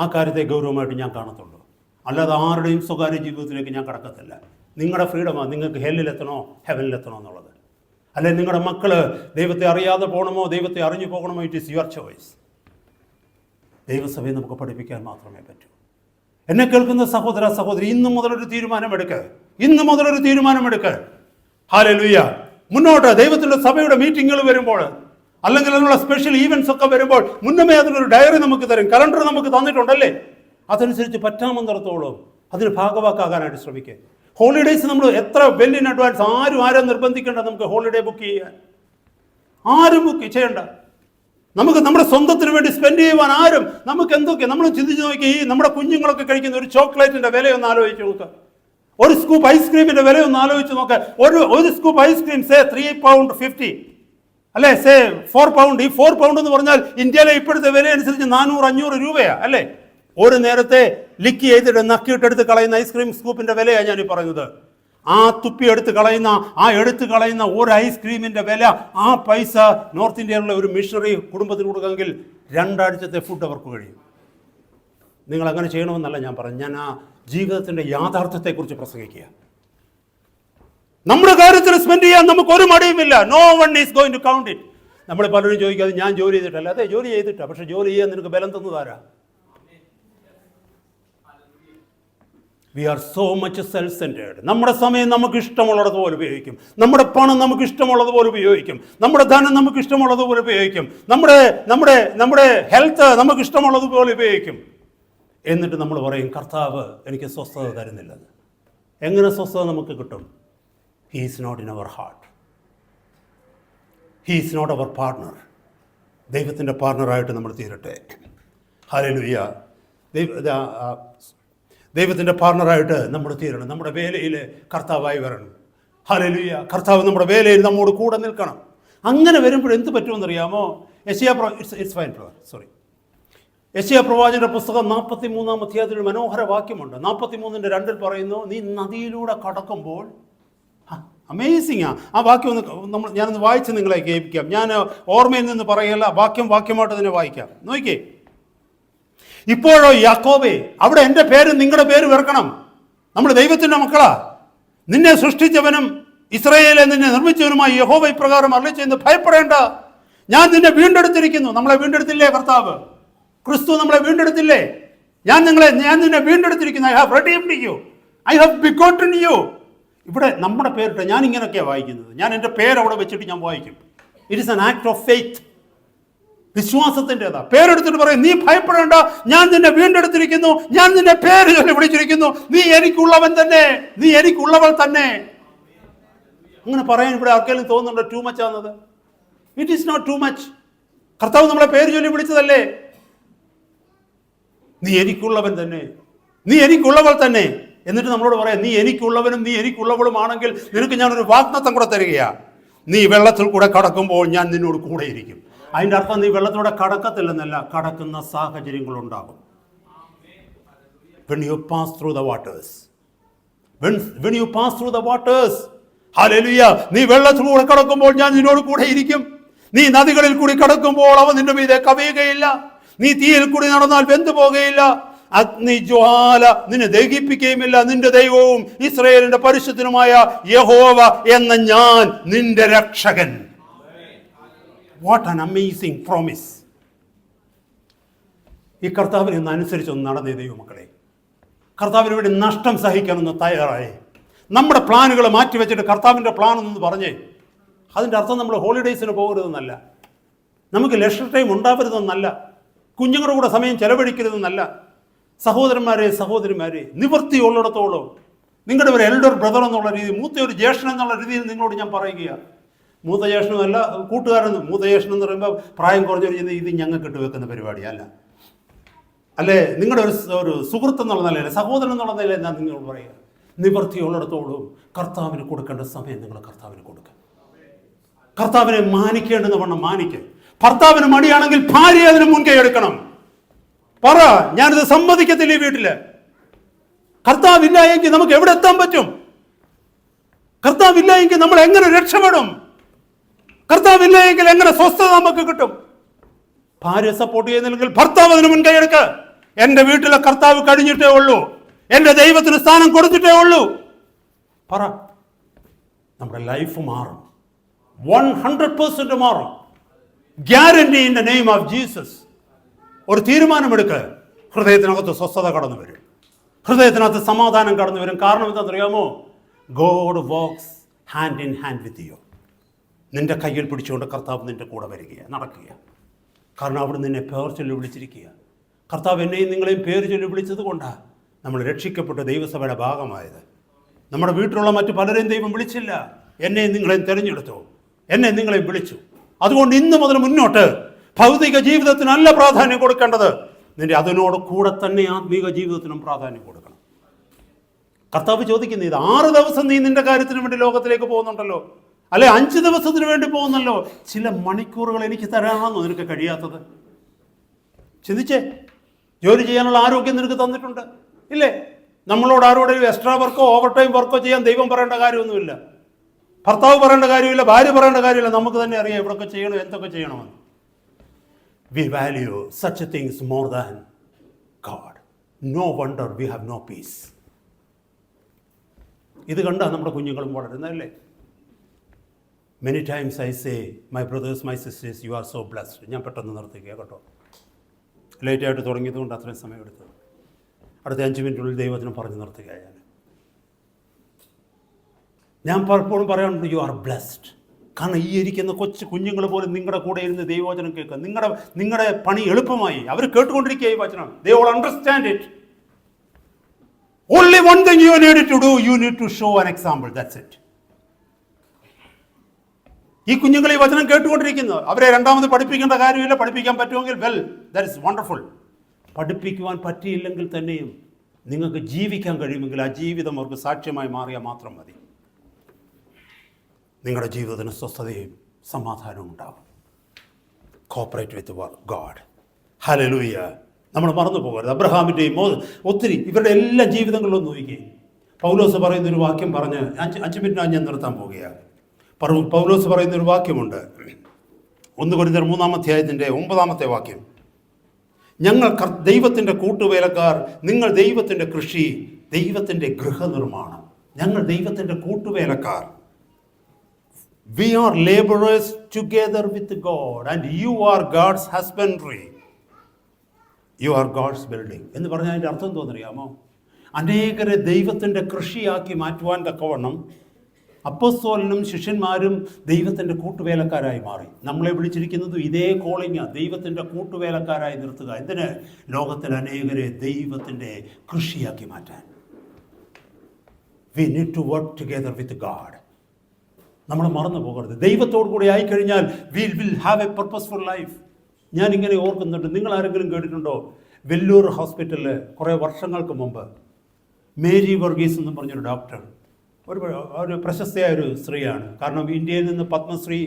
ആ കാര്യത്തെ ഗൗരവമായിട്ട് ഞാൻ കാണത്തുള്ളൂ. അല്ലാതെ ആരുടെയും സ്വകാര്യ ജീവിതത്തിലേക്ക് ഞാൻ കടക്കത്തില്ല. നിങ്ങളുടെ ഫ്രീഡമാണ് നിങ്ങൾക്ക് ഹെല്ലിലെത്തണോ ഹെവനിലെത്തണോ എന്നുള്ളത്. അല്ലെങ്കിൽ നിങ്ങളുടെ മക്കൾ ദൈവത്തെ അറിയാതെ പോകണമോ ദൈവത്തെ അറിഞ്ഞു പോകണമോ, ഇറ്റ് ഈസ് യുവർ ചോയ്സ്. ദൈവസഭയെ നമുക്ക് പഠിപ്പിക്കാൻ മാത്രമേ പറ്റൂ. എന്നെ കേൾക്കുന്ന സഹോദര സഹോദരി, ഇന്ന് മുതലൊരു തീരുമാനമെടുക്കുക. ഹല്ലേലൂയ. മുന്നോട്ട് ദൈവത്തിൻ്റെ സഭയുടെ മീറ്റിങ്ങുകൾ വരുമ്പോൾ, അല്ലെങ്കിൽ അതിനുള്ള സ്പെഷ്യൽ ഈവൻസ് ഒക്കെ വരുമ്പോൾ മുന്നമേ അതിനൊരു ഡയറി നമുക്ക് തരും, കലണ്ടർ നമുക്ക് തന്നിട്ടുണ്ടല്ലേ. അതനുസരിച്ച് പറ്റാമെന്നിടത്തോളം അതിന് ഭാഗവാക്കാകാനായിട്ട് ശ്രമിക്കുക. ഹോളിഡേയ്സ് നമ്മൾ എത്ര വെൽ ഇൻ അഡ്വാൻസ്, ആരും നിർബന്ധിക്കേണ്ട നമുക്ക് ഹോളിഡേ ബുക്ക് ചെയ്യാൻ. ആരും ബുക്ക് ചെയ്യേണ്ട. നമുക്ക് നമ്മുടെ സ്വന്തത്തിന് വേണ്ടി സ്പെൻഡ് ചെയ്യുവാൻ നമുക്ക് എന്തൊക്കെ നമ്മൾ ചിന്തിച്ച് നോക്കി. ഈ നമ്മുടെ കുഞ്ഞുങ്ങളൊക്കെ കഴിക്കുന്ന ഒരു ചോക്ലേറ്റിന്റെ വിലയൊന്ന് ആലോചിച്ച് നോക്കുക. ഒരു സ്കൂപ്പ് ഐസ്ക്രീമിന്റെ വിലയൊന്ന് ആലോചിച്ച് നോക്കുക. ഒരു സ്കൂപ്പ് ഐസ്ക്രീം സേ £3.50 അല്ലേ, സേ £4. ഈ £4 എന്ന് പറഞ്ഞാൽ ഇന്ത്യയിലെ ഇപ്പോഴത്തെ വില അനുസരിച്ച് 400-500 രൂപയാ അല്ലേ. ഒരു നേരത്തെ ലിക്ക് ചെയ്തിട്ട് നക്കിയിട്ടെടുത്ത് കളയുന്ന ഐസ്ക്രീം സ്കൂപ്പിന്റെ വിലയാണ് ഞാൻ ഈ പറയുന്നത്. ആ തുപ്പി എടുത്ത് കളയുന്ന ഒരു ഐസ്ക്രീമിന്റെ വില, ആ പൈസ നോർത്ത് ഇന്ത്യയിലുള്ള ഒരു മിഷണറി കുടുംബത്തിന് കൊടുക്കാമെങ്കിൽ 2 ആഴ്ചത്തെ ഫുഡ് അവർക്ക് കഴിയും. നിങ്ങൾ അങ്ങനെ ചെയ്യണമെന്നല്ല ഞാൻ പറഞ്ഞു. ഞാൻ ആ ജീവിതത്തിന്റെ യാഥാർത്ഥ്യത്തെക്കുറിച്ച് പ്രസംഗിക്കുക. നമ്മുടെ കാര്യത്തിൽ സ്പെൻഡ് ചെയ്യാൻ നമുക്ക് ഒരു മടിയുമില്ല. No one is going to count it. നമ്മൾ പലരും ചോദിക്കാതെ ഞാൻ ജോലി ചെയ്തിട്ടല്ല. അതെ, ജോലി ചെയ്തിട്ടാ. പക്ഷെ ജോലി ചെയ്യാൻ നിനക്ക് ബലം തന്നതാരാ? We are so much self centred. നമ്മുടെ സമയം നമുക്ക് ഇഷ്ടമുള്ളതുപോലെ ഉപയോഗിക്കും. നമ്മുടെ പണം നമുക്ക് ഇഷ്ടമുള്ളതുപോലെ ഉപയോഗിക്കും. നമ്മുടെ ധനം നമുക്ക് ഇഷ്ടമുള്ളതുപോലെ ഉപയോഗിക്കും. നമ്മുടെ ഹെൽത്ത് നമുക്ക് ഇഷ്ടമുള്ളതുപോലെ ഉപയോഗിക്കും. എന്നിട്ട് നമ്മൾ പറയും, കർത്താവ് എനിക്ക് സ്വസ്ഥത തരുന്നില്ലെന്ന്. എങ്ങനെ സ്വസ്ഥത നമുക്ക് കിട്ടും? He is not in our heart. He is not our partner. ദൈവത്തിൻ്റെ പാർട്ട്ണറായിട്ട് നമ്മൾ തീരട്ടെ. ഹല്ലേലൂയ. ദൈവത്തിൻ്റെ പാർട്ട്ണറായിട്ട് നമ്മൾ തീരണം. നമ്മുടെ വേലയിൽ കർത്താവായി വരണം. ഹല്ലേലൂയ. കർത്താവ് നമ്മുടെ വേലയിൽ നമ്മോട് കൂടെ നിൽക്കണം. അങ്ങനെ വരുമ്പോൾ എന്ത് പറ്റുമെന്നറിയാമോ? യെശയ്യാ പ്രവാചകന്റെ പുസ്തകം 43-ാം അധ്യായത്തിൽ മനോഹര വാക്യമുണ്ട്. 43:2 പറയുന്നു, നീ നദിയിലൂടെ കടക്കുമ്പോൾ. അമേസിംഗ് ആ വാക്യം ഞാനൊന്ന് വായിച്ച് നിങ്ങളെ കേൾപ്പിക്കാം. ഞാൻ ഓർമ്മയിൽ നിന്ന് പറയല്ല, വാക്യമായിട്ട് തന്നെ വായിക്കാം. നോക്കിക്കേ. ഇപ്പോഴോ യാക്കോബേ, അവിടെ എൻ്റെ പേര് നിങ്ങളുടെ പേര് വെറുക്കണം. നമ്മൾ ദൈവത്തിൻ്റെ മക്കളാ. നിന്നെ സൃഷ്ടിച്ചവനും ഇസ്രായേലെ നിന്നെ നിർമ്മിച്ചവനുമായി യഹോവ ഇപ്രകാരം അരുളിച്ചെയ്യുന്നു, ഭയപ്പെടേണ്ട, ഞാൻ നിന്നെ വീണ്ടെടുത്തിരിക്കുന്നു. നമ്മളെ വീണ്ടെടുത്തില്ലേ കർത്താവ്? ക്രിസ്തു നമ്മളെ വീണ്ടെടുത്തില്ലേ? ഞാൻ നിന്നെ വീണ്ടെടുത്തിരിക്കുന്നു. I have redeemed you. I have begotten you. ഇവിടെ നമ്മുടെ പേരിട്ട് ഞാൻ ഇങ്ങനെയൊക്കെയാണ് വായിക്കുന്നത്. ഞാൻ എൻ്റെ പേര് അവിടെ വെച്ചിട്ട് ഞാൻ വായിക്കും. It is an act of faith. വിശ്വാസത്തിൻ്റെതാ. പേരെടുത്തിട്ട് പറയും, നീ ഭയപ്പെടേണ്ട, ഞാൻ നിന്നെ വീണ്ടെടുത്തിരിക്കുന്നു, ഞാൻ നിന്നെ പേര് ചൊല്ലി വിളിച്ചിരിക്കുന്നു, നീ എനിക്കുള്ളവൻ തന്നെ, നീ എനിക്കുള്ളവൾ തന്നെ. അങ്ങനെ പറയാൻ ഇവിടെ ആർക്കെങ്കിലും തോന്നുന്നുണ്ടോ ടൂ മച്ച് ആണെന്നത്? It is not too much. കർത്താവ് നമ്മളെ പേര് ചൊല്ലി വിളിച്ചതല്ലേ? നീ എനിക്കുള്ളവൻ തന്നെ, നീ എനിക്കുള്ളവൾ തന്നെ. എന്നിട്ട് നമ്മളോട് പറയാം, നീ എനിക്കുള്ളവനും നീ എനിക്കുള്ളവളും ആണെങ്കിൽ നിനക്ക് ഞാനൊരു വാഗ്ദത്തം കൂടെ തരികയാ, നീ വെള്ളത്തിൽ കൂടെ കടക്കുമ്പോൾ ഞാൻ നിന്നോട് കൂടെ ഇരിക്കും. അതിൻ്റെ അർത്ഥം നീ വെള്ളത്തിലൂടെ കടക്കത്തില്ലെന്നല്ല, കടക്കുന്ന സാഹചര്യങ്ങളുണ്ടാകും. When you pass through the waters, when you pass through the waters, hallelujah, നീ വെള്ളത്തിലൂടെ കടക്കുമ്പോൾ ഞാൻ നിന്നോട് കൂടെ ഇരിക്കും. നീ നദികളിൽ കൂടി കടക്കുമ്പോൾ അവ നിന്റെ മീതെ കവിയുകയില്ല. നീ തീയിൽ കൂടി നടന്നാൽ വെന്തു പോകുകയില്ല. അഗ്നിജ്വാല നിന്നെ ദഹിപ്പിക്കുകയുമില്ല. നിന്റെ ദൈവവും ഇസ്രായേലിന്റെ പരിശുദ്ധനുമായ യഹോവ എന്ന ഞാൻ നിന്റെ രക്ഷകൻ. What an amazing promise. ഈ കർത്താവിനെ ഒന്ന് അനുസരിച്ചൊന്ന് നടന്നേ ദൈവമക്കളെ. കർത്താവിന് വേണ്ടി നഷ്ടം സഹിക്കാനൊന്ന് തയ്യാറായി. നമ്മുടെ പ്ലാനുകൾ മാറ്റിവെച്ചിട്ട് കർത്താവിൻ്റെ പ്ലാൻ എന്ന് പറഞ്ഞേ, അതിൻ്റെ അർത്ഥം നമ്മൾ ഹോളിഡേയ്സിന് പോകരുതെന്നല്ല, നമുക്ക് ലെഷർ ടൈം ഉണ്ടാവരുതെന്നല്ല, കുഞ്ഞുങ്ങളുടെ കൂടെ സമയം ചെലവഴിക്കരുതെന്നല്ല. സഹോദരന്മാരെ സഹോദരിമാരെ, നിവൃത്തിയുള്ളിടത്തോളം നിങ്ങളുടെ ഒരു എൽഡർ ബ്രദർ എന്നുള്ള രീതിയിൽ, മൂത്ത ഒരു ജ്യേഷ്ഠൻ എന്നുള്ള രീതിയിൽ നിങ്ങളോട് ഞാൻ പറയുകയാണ്. മൂത്ത ജ്യേഷ്ഠനല്ല, കൂട്ടുകാരൻ. മൂത്ത ജ്യേഷ്ഠൻ എന്ന് പറയുമ്പോൾ പ്രായം കുറഞ്ഞൊരു ഇത് ഞങ്ങൾക്ക് ഇട്ട് വെക്കുന്ന പരിപാടിയല്ല, അല്ലേ? നിങ്ങളുടെ ഒരു സുഹൃത്ത് എന്നുള്ള നിലയിൽ, സഹോദരൻ എന്നുള്ള നിലയിൽ ഞാൻ നിങ്ങളോട് പറയുക, നിവൃത്തിയുള്ളിടത്തോളം കർത്താവിന് കൊടുക്കേണ്ട സമയം നിങ്ങൾ കർത്താവിന് കൊടുക്കുക. കർത്താവിനെ മാനിക്കേണ്ടുന്ന വണ്ണം മാനിക്കുക. ഭർത്താവിന് മടിയാണെങ്കിൽ ഭാര്യ അതിന് മുൻകൈ എടുക്കണം. പറ, ഞാനിത് സമ്മതിക്കത്തില്ല ഈ വീട്ടില്. കർത്താവില്ല എങ്കിൽ നമുക്ക് എവിടെ എത്താൻ പറ്റും? കർത്താവില്ല എങ്കിൽ നമ്മൾ എങ്ങനെ രക്ഷപ്പെടും? കർത്താവില്ല എങ്കിൽ എങ്ങനെ സ്വസ്ഥത നമുക്ക് കിട്ടും? ഭാര്യ സപ്പോർട്ട് ചെയ്യുന്നില്ലെങ്കിൽ ഭർത്താവ് അതിന് മുൻകൈ എടുക്കുക. എന്റെ വീട്ടിലെ കർത്താവ് കഴിഞ്ഞിട്ടേ ഉള്ളൂ, എന്റെ ദൈവത്തിന് സ്ഥാനം കൊടുത്തിട്ടേ ഉള്ളൂ. പറ, നമ്മുടെ ലൈഫ് മാറും, 100% മാറും. Guarantee in the name of Jesus. ഒരു തീരുമാനമെടുക്കുക. ഹൃദയത്തിനകത്ത് സ്വസ്ഥത കടന്നു വരും, ഹൃദയത്തിനകത്ത് സമാധാനം കടന്നു വരും. കാരണം എന്താണെന്നറിയാമോ? God walks hand in hand with you. നിന്റെ കയ്യിൽ പിടിച്ചുകൊണ്ട് കർത്താവ് നിന്റെ കൂടെ വരികയാണ്, നടക്കുകയാണ്. കാരണം അവിടെ നിന്നെ പേർ ചൊല്ലി വിളിച്ചിരിക്കുക. കർത്താവ് എന്നെയും നിങ്ങളെയും പേര് ചൊല്ലി വിളിച്ചത് കൊണ്ടാണ് നമ്മൾ രക്ഷിക്കപ്പെട്ട ദൈവസഭയുടെ ഭാഗമായത്. നമ്മുടെ വീട്ടിലുള്ള മറ്റു പലരെയും ദൈവം വിളിച്ചില്ല, എന്നെയും നിങ്ങളെയും തിരഞ്ഞെടുത്തു, എന്നെ നിങ്ങളെയും വിളിച്ചു. അതുകൊണ്ട് ഇന്ന് മുതൽ മുന്നോട്ട് ഭൗതിക ജീവിതത്തിനല്ല പ്രാധാന്യം കൊടുക്കേണ്ടത്, നിന്റെ അതിനോട് കൂടെ തന്നെ ആത്മീക ജീവിതത്തിനും പ്രാധാന്യം കൊടുക്കണം. കർത്താവ് ചോദിക്കുന്നത് ഇത്, 6 ദിവസം നീ നിന്റെ കാര്യത്തിന് വേണ്ടി ലോകത്തിലേക്ക് പോകുന്നുണ്ടല്ലോ, അല്ലെ 5 ദിവസത്തിന് വേണ്ടി പോകുന്നല്ലോ, ചില മണിക്കൂറുകൾ എനിക്ക് തരാനാണോ നിനക്ക് കഴിയാത്തത്? ചിന്തിച്ചേ. ജോലി ചെയ്യാനുള്ള ആരോഗ്യം നിനക്ക് തന്നിട്ടുണ്ട്, ഇല്ലേ? നമ്മളോട് ആരോടെങ്കിലും എക്സ്ട്രാ വർക്കോ ഓവർ ടൈം വർക്കോ ചെയ്യാൻ ദൈവം പറയേണ്ട കാര്യമൊന്നുമില്ല, ഭർത്താവ് പറയേണ്ട കാര്യമില്ല, ഭാര്യ പറയേണ്ട കാര്യമില്ല. നമുക്ക് തന്നെ അറിയാം എവിടെയൊക്കെ ചെയ്യണം, എന്തൊക്കെ ചെയ്യണമെന്ന്. We value such things more than God. No wonder we have no peace. ഇത് കണ്ടാൽ നമ്മുടെ കുഞ്ഞുങ്ങളും വളരുന്നതല്ലേ? Many times I say, my brothers, my sisters, you are so blessed. ഞാൻ പെട്ടെന്ന് നിർത്തുക കേട്ടോ, ലേറ്റായിട്ട് തുടങ്ങിയതുകൊണ്ട് അത്രയും സമയം എടുത്തത്. അടുത്ത 5 മിനിറ്റിനുള്ളിൽ ദൈവത്തിന് പറഞ്ഞു നിർത്തുകയാണ്. ഞാൻ പലപ്പോഴും പറയാറുണ്ട്, യു ആർ ബ്ലെസ്ഡ്. കാരണം ഈ ഇരിക്കുന്ന കൊച്ചു കുഞ്ഞുങ്ങൾ പോലും നിങ്ങളുടെ കൂടെ ഇരുന്ന് ദൈവവചനം കേൾക്കുക. നിങ്ങളുടെ പണി എളുപ്പമായി, അവർ കേട്ടുകൊണ്ടിരിക്കുക ഈ വചനം. They all understand it. Only one thing you need to do, you need to show an example. That's it. ഈ കുഞ്ഞുങ്ങൾ ഈ വചനം കേട്ടുകൊണ്ടിരിക്കുന്നു. അവരെ രണ്ടാമത് പഠിപ്പിക്കേണ്ട കാര്യമില്ല. പഠിപ്പിക്കാൻ പറ്റുമെങ്കിൽ വെൽ, ദാറ്റ് ഇസ് വണ്ടർഫുൾ. പഠിപ്പിക്കുവാൻ പറ്റിയില്ലെങ്കിൽ തന്നെയും നിങ്ങൾക്ക് ജീവിക്കാൻ കഴിയുമെങ്കിൽ ആ ജീവിതം അവർക്ക് സാക്ഷ്യമായി മാറിയാൽ മാത്രം മതി. നിങ്ങളുടെ ജീവിതത്തിന് സ്വസ്ഥതയും സമാധാനവും ഉണ്ടാവും. Cooperate with God. ഹല്ലേലൂയ. നമ്മൾ മറന്നു പോകരുത്. അബ്രഹാമിൻ്റെയും ഒത്തിരി ഇവരുടെ എല്ലാ ജീവിതങ്ങളിലും നോക്കിയേ. പൗലോസ് പറയുന്നൊരു വാക്യം പറഞ്ഞ് 5 മിനിറ്റ് ഞാൻ നിർത്താൻ പോവുകയാണ്. പൗലോസ് പറയുന്നൊരു വാക്യമുണ്ട്, 1 കൊരിന്ത്യർ 3-ാം അധ്യായത്തിൻ്റെ 9-ാമത്തെ വാക്യം. ഞങ്ങൾ ദൈവത്തിൻ്റെ കൂട്ടുവേലക്കാർ, നിങ്ങൾ ദൈവത്തിൻ്റെ കൃഷി, ദൈവത്തിൻ്റെ ഗൃഹനിർമ്മാണം. ഞങ്ങൾ ദൈവത്തിൻ്റെ കൂട്ടുവേലക്കാർ. We are laborers together with God and you are God's husbandry. You are God's building. എന്ന് പറഞ്ഞാൽ അതിൻ്റെ അർത്ഥം തോന്നറിയാമോ? അനേകരെ ദൈവത്തിൻ്റെ കൃഷിയാക്കി മാറ്റുവാൻ തക്കവണ്ണം അപ്പോസ്തലനും ശിഷ്യന്മാരും ദൈവത്തിൻ്റെ കൂട്ടുവേലക്കാരായി മാറി. നമ്മളെ വിളിച്ചിരിക്കുന്നത് ഇതേ കോളിംഗാണ്, ദൈവത്തിൻ്റെ കൂട്ടുവേലക്കാരായി നിർത്തുക. എന്തിന്? ലോകത്തിൽ അനേകരെ ദൈവത്തിൻ്റെ കൃഷിയാക്കി മാറ്റാൻ. We need to work together with God. നമ്മൾ മറന്നു പോകരുത്. ദൈവത്തോടു കൂടി ആയിക്കഴിഞ്ഞാൽ will have a purposeful life. ഞാനിങ്ങനെ ഓർക്കുന്നുണ്ട്, നിങ്ങൾ ആരെങ്കിലും കേട്ടിട്ടുണ്ടോ? വെല്ലൂർ ഹോസ്പിറ്റലിൽ കുറേ വർഷങ്ങൾക്ക് മുമ്പ് മേരി വർഗീസ് എന്ന് പറഞ്ഞൊരു ഡോക്ടർ, ഒരു പ്രശസ്തയായ ഒരു സ്ത്രീയാണ്. കാരണം ഇന്ത്യയിൽ നിന്ന് പത്മശ്രീ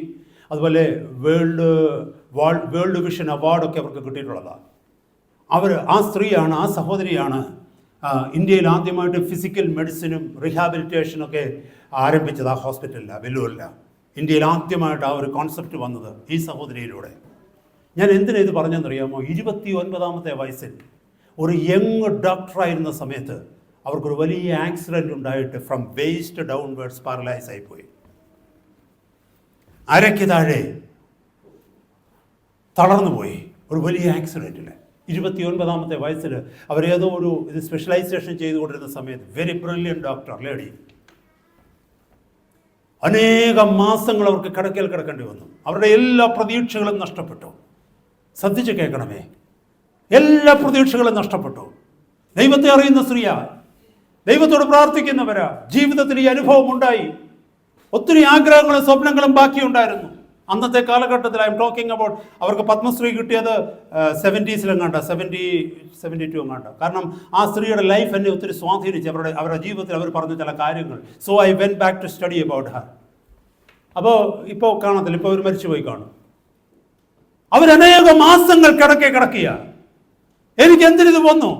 അതുപോലെ വേൾഡ് വിഷൻ അവാർഡൊക്കെ അവർക്ക് കിട്ടിയിട്ടുള്ളതാണ്. ആ സ്ത്രീയാണ്, ആ സഹോദരിയാണ് ഇന്ത്യയിൽ ആദ്യമായിട്ട് ഫിസിക്കൽ മെഡിസിനും റീഹാബിലിറ്റേഷനൊക്കെ ആരംഭിച്ചത് ആ ഹോസ്പിറ്റലിലാണ്, വെല്ലൂരിലാണ്. ഇന്ത്യയിൽ ആദ്യമായിട്ട് ആ ഒരു കോൺസെപ്റ്റ് വന്നത് ഈ സഹോദരിയിലൂടെ. ഞാൻ എന്തിനാ ഇത് പറഞ്ഞെന്നറിയാമോ? 29-ാമത്തെ വയസ്സിൽ ഒരു യങ് ഡോക്ടറായിരുന്ന സമയത്ത് അവർക്കൊരു വലിയ ആക്സിഡൻറ്റ് ഉണ്ടായിട്ട് ഫ്രം വേസ്റ്റ് ഡൗൺവേർഡ്സ് പാരലൈസ് ആയിപ്പോയി. അരയ്ക്ക് താഴെ തളർന്നുപോയി ഒരു വലിയ ആക്സിഡൻറ്റിൽ. 29-ാമത്തെ വയസ്സിൽ അവരേതോ ഒരു സ്പെഷ്യലൈസേഷൻ ചെയ്തുകൊണ്ടിരുന്ന സമയത്ത്, വെരി ബ്രില്യൻറ്റ് ഡോക്ടർ ലേഡി, അനേകം മാസങ്ങൾ അവർക്ക് കിടക്കയിൽ കിടക്കേണ്ടി വന്നു. അവരുടെ എല്ലാ പ്രതീക്ഷകളും നഷ്ടപ്പെട്ടു. ശ്രദ്ധിച്ച് കേൾക്കണമേ, എല്ലാ പ്രതീക്ഷകളും നഷ്ടപ്പെട്ടു. ദൈവത്തെ അറിയുന്ന സ്ത്രീയാ, ദൈവത്തോട് പ്രാർത്ഥിക്കുന്നവരാ, ജീവിതത്തിൽ ഈ അനുഭവം ഉണ്ടായി. ഒത്തിരി ആഗ്രഹങ്ങളും സ്വപ്നങ്ങളും ബാക്കിയുണ്ടായിരുന്നു. അന്നത്തെ കാലഘട്ടത്തിൽ ഐ എം ടോക്കിംഗ് അബൌട്ട്, അവർക്ക് പത്മശ്രീ കിട്ടിയത് 70s എങ്ങാണ്ട, 72 എങ്ങാണ്ട. കാരണം ആ സ്ത്രീയുടെ ലൈഫ് എന്നെ ഒത്തിരി സ്വാധീനിച്ചു, അവരുടെ ജീവിതത്തിൽ അവർ പറഞ്ഞ ചില കാര്യങ്ങൾ. So I went back to study about her. അപ്പോൾ ഇപ്പോൾ കാണത്തില്ല, ഇപ്പോൾ അവർ മരിച്ചുപോയി കാണും. അവരനേകം മാസങ്ങൾ കിടക്കുക. എനിക്ക് എന്തിനിത് വന്നു?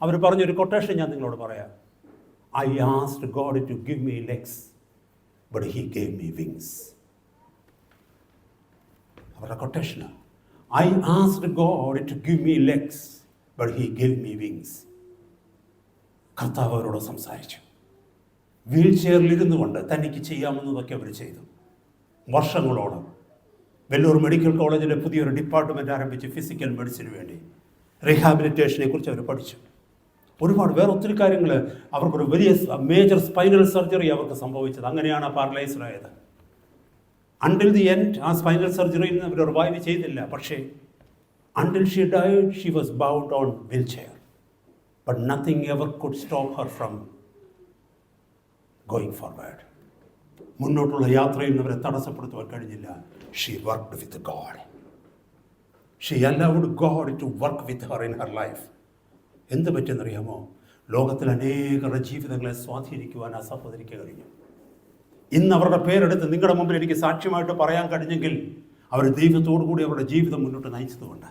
അവർ പറഞ്ഞൊരു കൊട്ടേഷൻ ഞാൻ നിങ്ങളോട് പറയാം. I asked God to give me legs, but He gave me wings. അവരുടെ കൊട്ടേഷനാണ്. I asked God to give me legs, but He gave me wings. കർത്താവ് അവരോട് സംസാരിച്ചു. വീൽ ചെയറിലിരുന്നു കൊണ്ട് തനിക്ക് ചെയ്യാമെന്നതൊക്കെ അവർ ചെയ്തു. വർഷങ്ങളോളം വെല്ലൂർ മെഡിക്കൽ കോളേജിലെ പുതിയൊരു ഡിപ്പാർട്ട്മെൻറ്റ് ആരംഭിച്ച് ഫിസിക്കൽ മെഡിസിന് വേണ്ടി റീഹാബിലിറ്റേഷനെ കുറിച്ച് അവർ പഠിച്ചു. ഒരുപാട് വേറെ ഒത്തിരി കാര്യങ്ങൾ. അവർക്കൊരു വലിയ മേജർ സ്പൈനൽ സർജറി അവർക്ക് സംഭവിച്ചത്. അങ്ങനെയാണ് പാരലൈസ്ഡ് ആയത്. അണ്ടിൽ ദി എൻഡ് ആ സ്പൈനൽ സർജറിയിൽ നിന്ന് അവർ റിവൈവ് ചെയ്തില്ല. പക്ഷേ until she died she was bound on wheelchair. But nothing ever could stop her from going forward. മുന്നോട്ടുള്ള യാത്രയിൽ നിന്ന് അവരെ തടസ്സപ്പെടുത്തുവാൻ കഴിഞ്ഞില്ല. She worked with God. She allowed God to work with her in her life. എന്ത് പറ്റുമെന്നറിയാമോ? ലോകത്തിൽ അനേകരുടെ ജീവിതങ്ങളെ സ്വാധീനിക്കുവാൻ ആ സഹോദരിക്ക് കഴിഞ്ഞു. ഇന്ന് അവരുടെ പേരെടുത്ത് നിങ്ങളുടെ മുമ്പിൽ എനിക്ക് സാക്ഷ്യമായിട്ട് പറയാൻ കഴിഞ്ഞെങ്കിൽ അവർ ദൈവത്തോടു കൂടി അവരുടെ ജീവിതം മുന്നോട്ട് നയിച്ചതുകൊണ്ട്.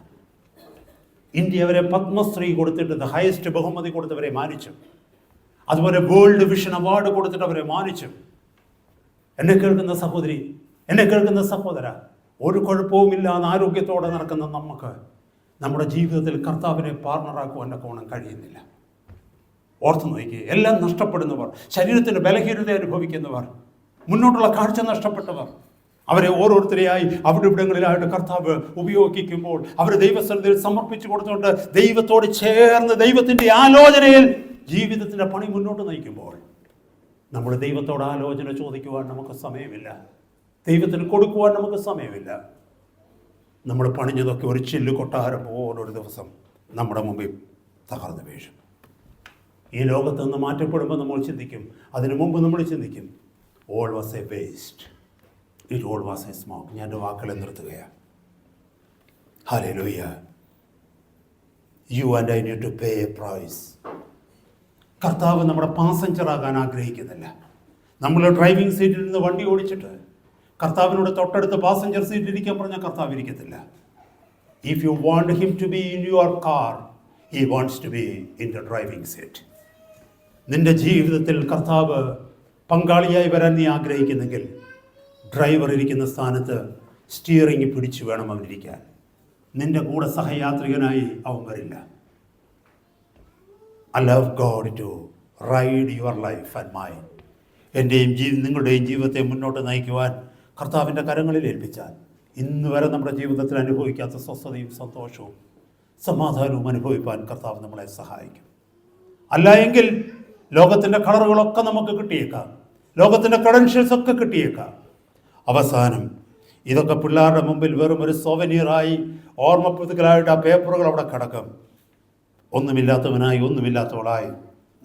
ഇന്ത്യ അവരെ പത്മശ്രീ കൊടുത്തിട്ട് ദ ഹയസ്റ്റ് ബഹുമതി കൊടുത്തവരെ മാനിച്ചു. അതുപോലെ വേൾഡ് വിഷൻ അവാർഡ് കൊടുത്തിട്ട് അവരെ മാനിച്ചു. എന്നെ കേൾക്കുന്ന സഹോദരി, എന്നെ കേൾക്കുന്ന സഹോദര, ഒരു കുഴപ്പവുമില്ലാതെ ആരോഗ്യത്തോടെ നടക്കുന്ന നമുക്ക് നമ്മുടെ ജീവിതത്തിൽ കർത്താവിനെ പാർട്ണറാക്കുവാൻ കോണം കഴിയുന്നില്ല. ഓർത്തു നോക്കി, എല്ലാം നഷ്ടപ്പെടുന്നവർ, ശരീരത്തിൻ്റെ ബലഹീനത അനുഭവിക്കുന്നവർ, മുന്നോട്ടുള്ള കാഴ്ച നഷ്ടപ്പെട്ടവർ, അവരെ ഓരോരുത്തരെയായി അവിടെ ഇവിടങ്ങളിലായിട്ട് കർത്താവ് ഉപയോഗിക്കുമ്പോൾ അവർ ദൈവസന്നിധിയിൽ സമർപ്പിച്ചു കൊടുത്തുകൊണ്ട് ദൈവത്തോട് ചേർന്ന് ദൈവത്തിൻ്റെ ആലോചനയിൽ ജീവിതത്തിൻ്റെ പണി മുന്നോട്ട് നയിക്കുമ്പോൾ നമ്മൾ ദൈവത്തോട് ആലോചന ചോദിക്കുവാൻ നമുക്ക് സമയമില്ല, ദൈവത്തിന് കൊടുക്കുവാൻ നമുക്ക് സമയമില്ല. നമ്മൾ പണിഞ്ഞതൊക്കെ ഒരു ചില്ല് കൊട്ടാരം പോലൊരു ദിവസം നമ്മുടെ മുമ്പിൽ തകർന്നു വീഴും. ഈ ലോകത്ത് നിന്ന് മാറ്റപ്പെടുമ്പോൾ നമ്മൾ ചിന്തിക്കും, അതിനു മുമ്പ് നമ്മൾ ചിന്തിക്കും, all was a waste, it all was a smoke. ഞാൻ എൻ്റെ വാക്കുകളെ നിർത്തുകയാണ്. Hallelujah. You and I need to pay a price. കർത്താവ് നമ്മുടെ പാസഞ്ചറാകാൻ ആഗ്രഹിക്കുന്നില്ല. നമ്മൾ ഡ്രൈവിംഗ് സീറ്റിൽ നിന്ന് വണ്ടി ഓടിച്ചിട്ട് കർത്താവിനോട് തൊട്ടടുത്ത് പാസഞ്ചർ സീറ്റിൽ ഇരിക്കാൻ പറഞ്ഞാൽ കർത്താവ് ഇരിക്കത്തില്ല. If you want him to be in your car, he wants to be in the driving seat. നിൻ്റെ ജീവിതത്തിൽ കർത്താവ് പങ്കാളിയായി വരാൻ നീ ആഗ്രഹിക്കുന്നെങ്കിൽ ഡ്രൈവർ ഇരിക്കുന്ന സ്ഥാനത്ത് സ്റ്റിയറിംഗ് പിടിച്ചു വേണം അവനിരിക്കാൻ. നിൻ്റെ കൂടെ സഹയാത്രികനായി അവൻ വരില്ല. Allow God to ride your life and mine. എൻ്റെയും നിങ്ങളുടെയും ജീവിതത്തെ മുന്നോട്ട് നയിക്കുവാൻ കർത്താവിൻ്റെ കരങ്ങളിൽ ഏൽപ്പിച്ചാൽ ഇന്ന് വരെ നമ്മുടെ ജീവിതത്തിൽ അനുഭവിക്കാത്ത സ്വസ്ഥതയും സന്തോഷവും സമാധാനവും അനുഭവിപ്പാൻ കർത്താവ് നമ്മളെ സഹായിക്കും. അല്ല എങ്കിൽ ലോകത്തിൻ്റെ കളറുകളൊക്കെ നമുക്ക് കിട്ടിയേക്കാം. ലോകത്തിൻ്റെ ക്രെഡൻഷ്യൽസ് ഒക്കെ കിട്ടിയേക്കാം. അവസാനം ഇതൊക്കെ പിള്ളേരുടെ മുമ്പിൽ വെറും ഒരു സോവനീറായി, ഓർമ്മപ്പുതുക്കലായിട്ട് ആ പേപ്പറുകൾ അവിടെ കിടക്കും. ഒന്നുമില്ലാത്തവനായി, ഒന്നുമില്ലാത്തവളായി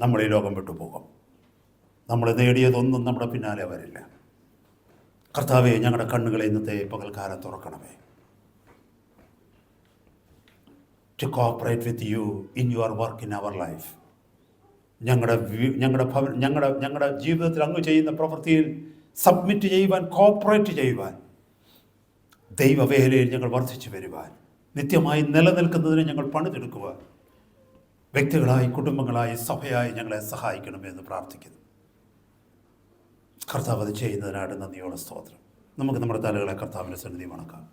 നമ്മൾ ഈ ലോകം വിട്ടുപോകും. നമ്മൾ നേടിയതൊന്നും നമ്മുടെ പിന്നാലെ വരില്ല. കർത്താവേ, ഞങ്ങളുടെ കണ്ണുകളെ ഇന്നത്തെ പകൽക്കാലം തുറക്കണമേ. To cooperate with you in your work in our life. ഞങ്ങളുടെ ജീവിതത്തിൽ അങ്ങ് ചെയ്യുന്ന പ്രവൃത്തിയിൽ സബ്മിറ്റ് ചെയ്യുവാൻ, കോപ്പറേറ്റ് ചെയ്യുവാൻ, ദൈവവേലയിൽ ഞങ്ങൾ വർദ്ധിച്ചു വരുവാൻ, നിത്യമായി നിലനിൽക്കുന്നതിന് ഞങ്ങൾ പണിതെടുക്കുവാൻ, വ്യക്തികളായി, കുടുംബങ്ങളായി, സഭയായി ഞങ്ങളെ സഹായിക്കണമെന്ന് പ്രാർത്ഥിക്കുന്നു. കർത്താവ് അത് ചെയ്യുന്നതിനായിട്ട് നന്ദിയോടെ സ്തോത്രം. നമുക്ക് നമ്മുടെ തലകളെ കർത്താവിൻ്റെ സന്നിധി വണക്കാം.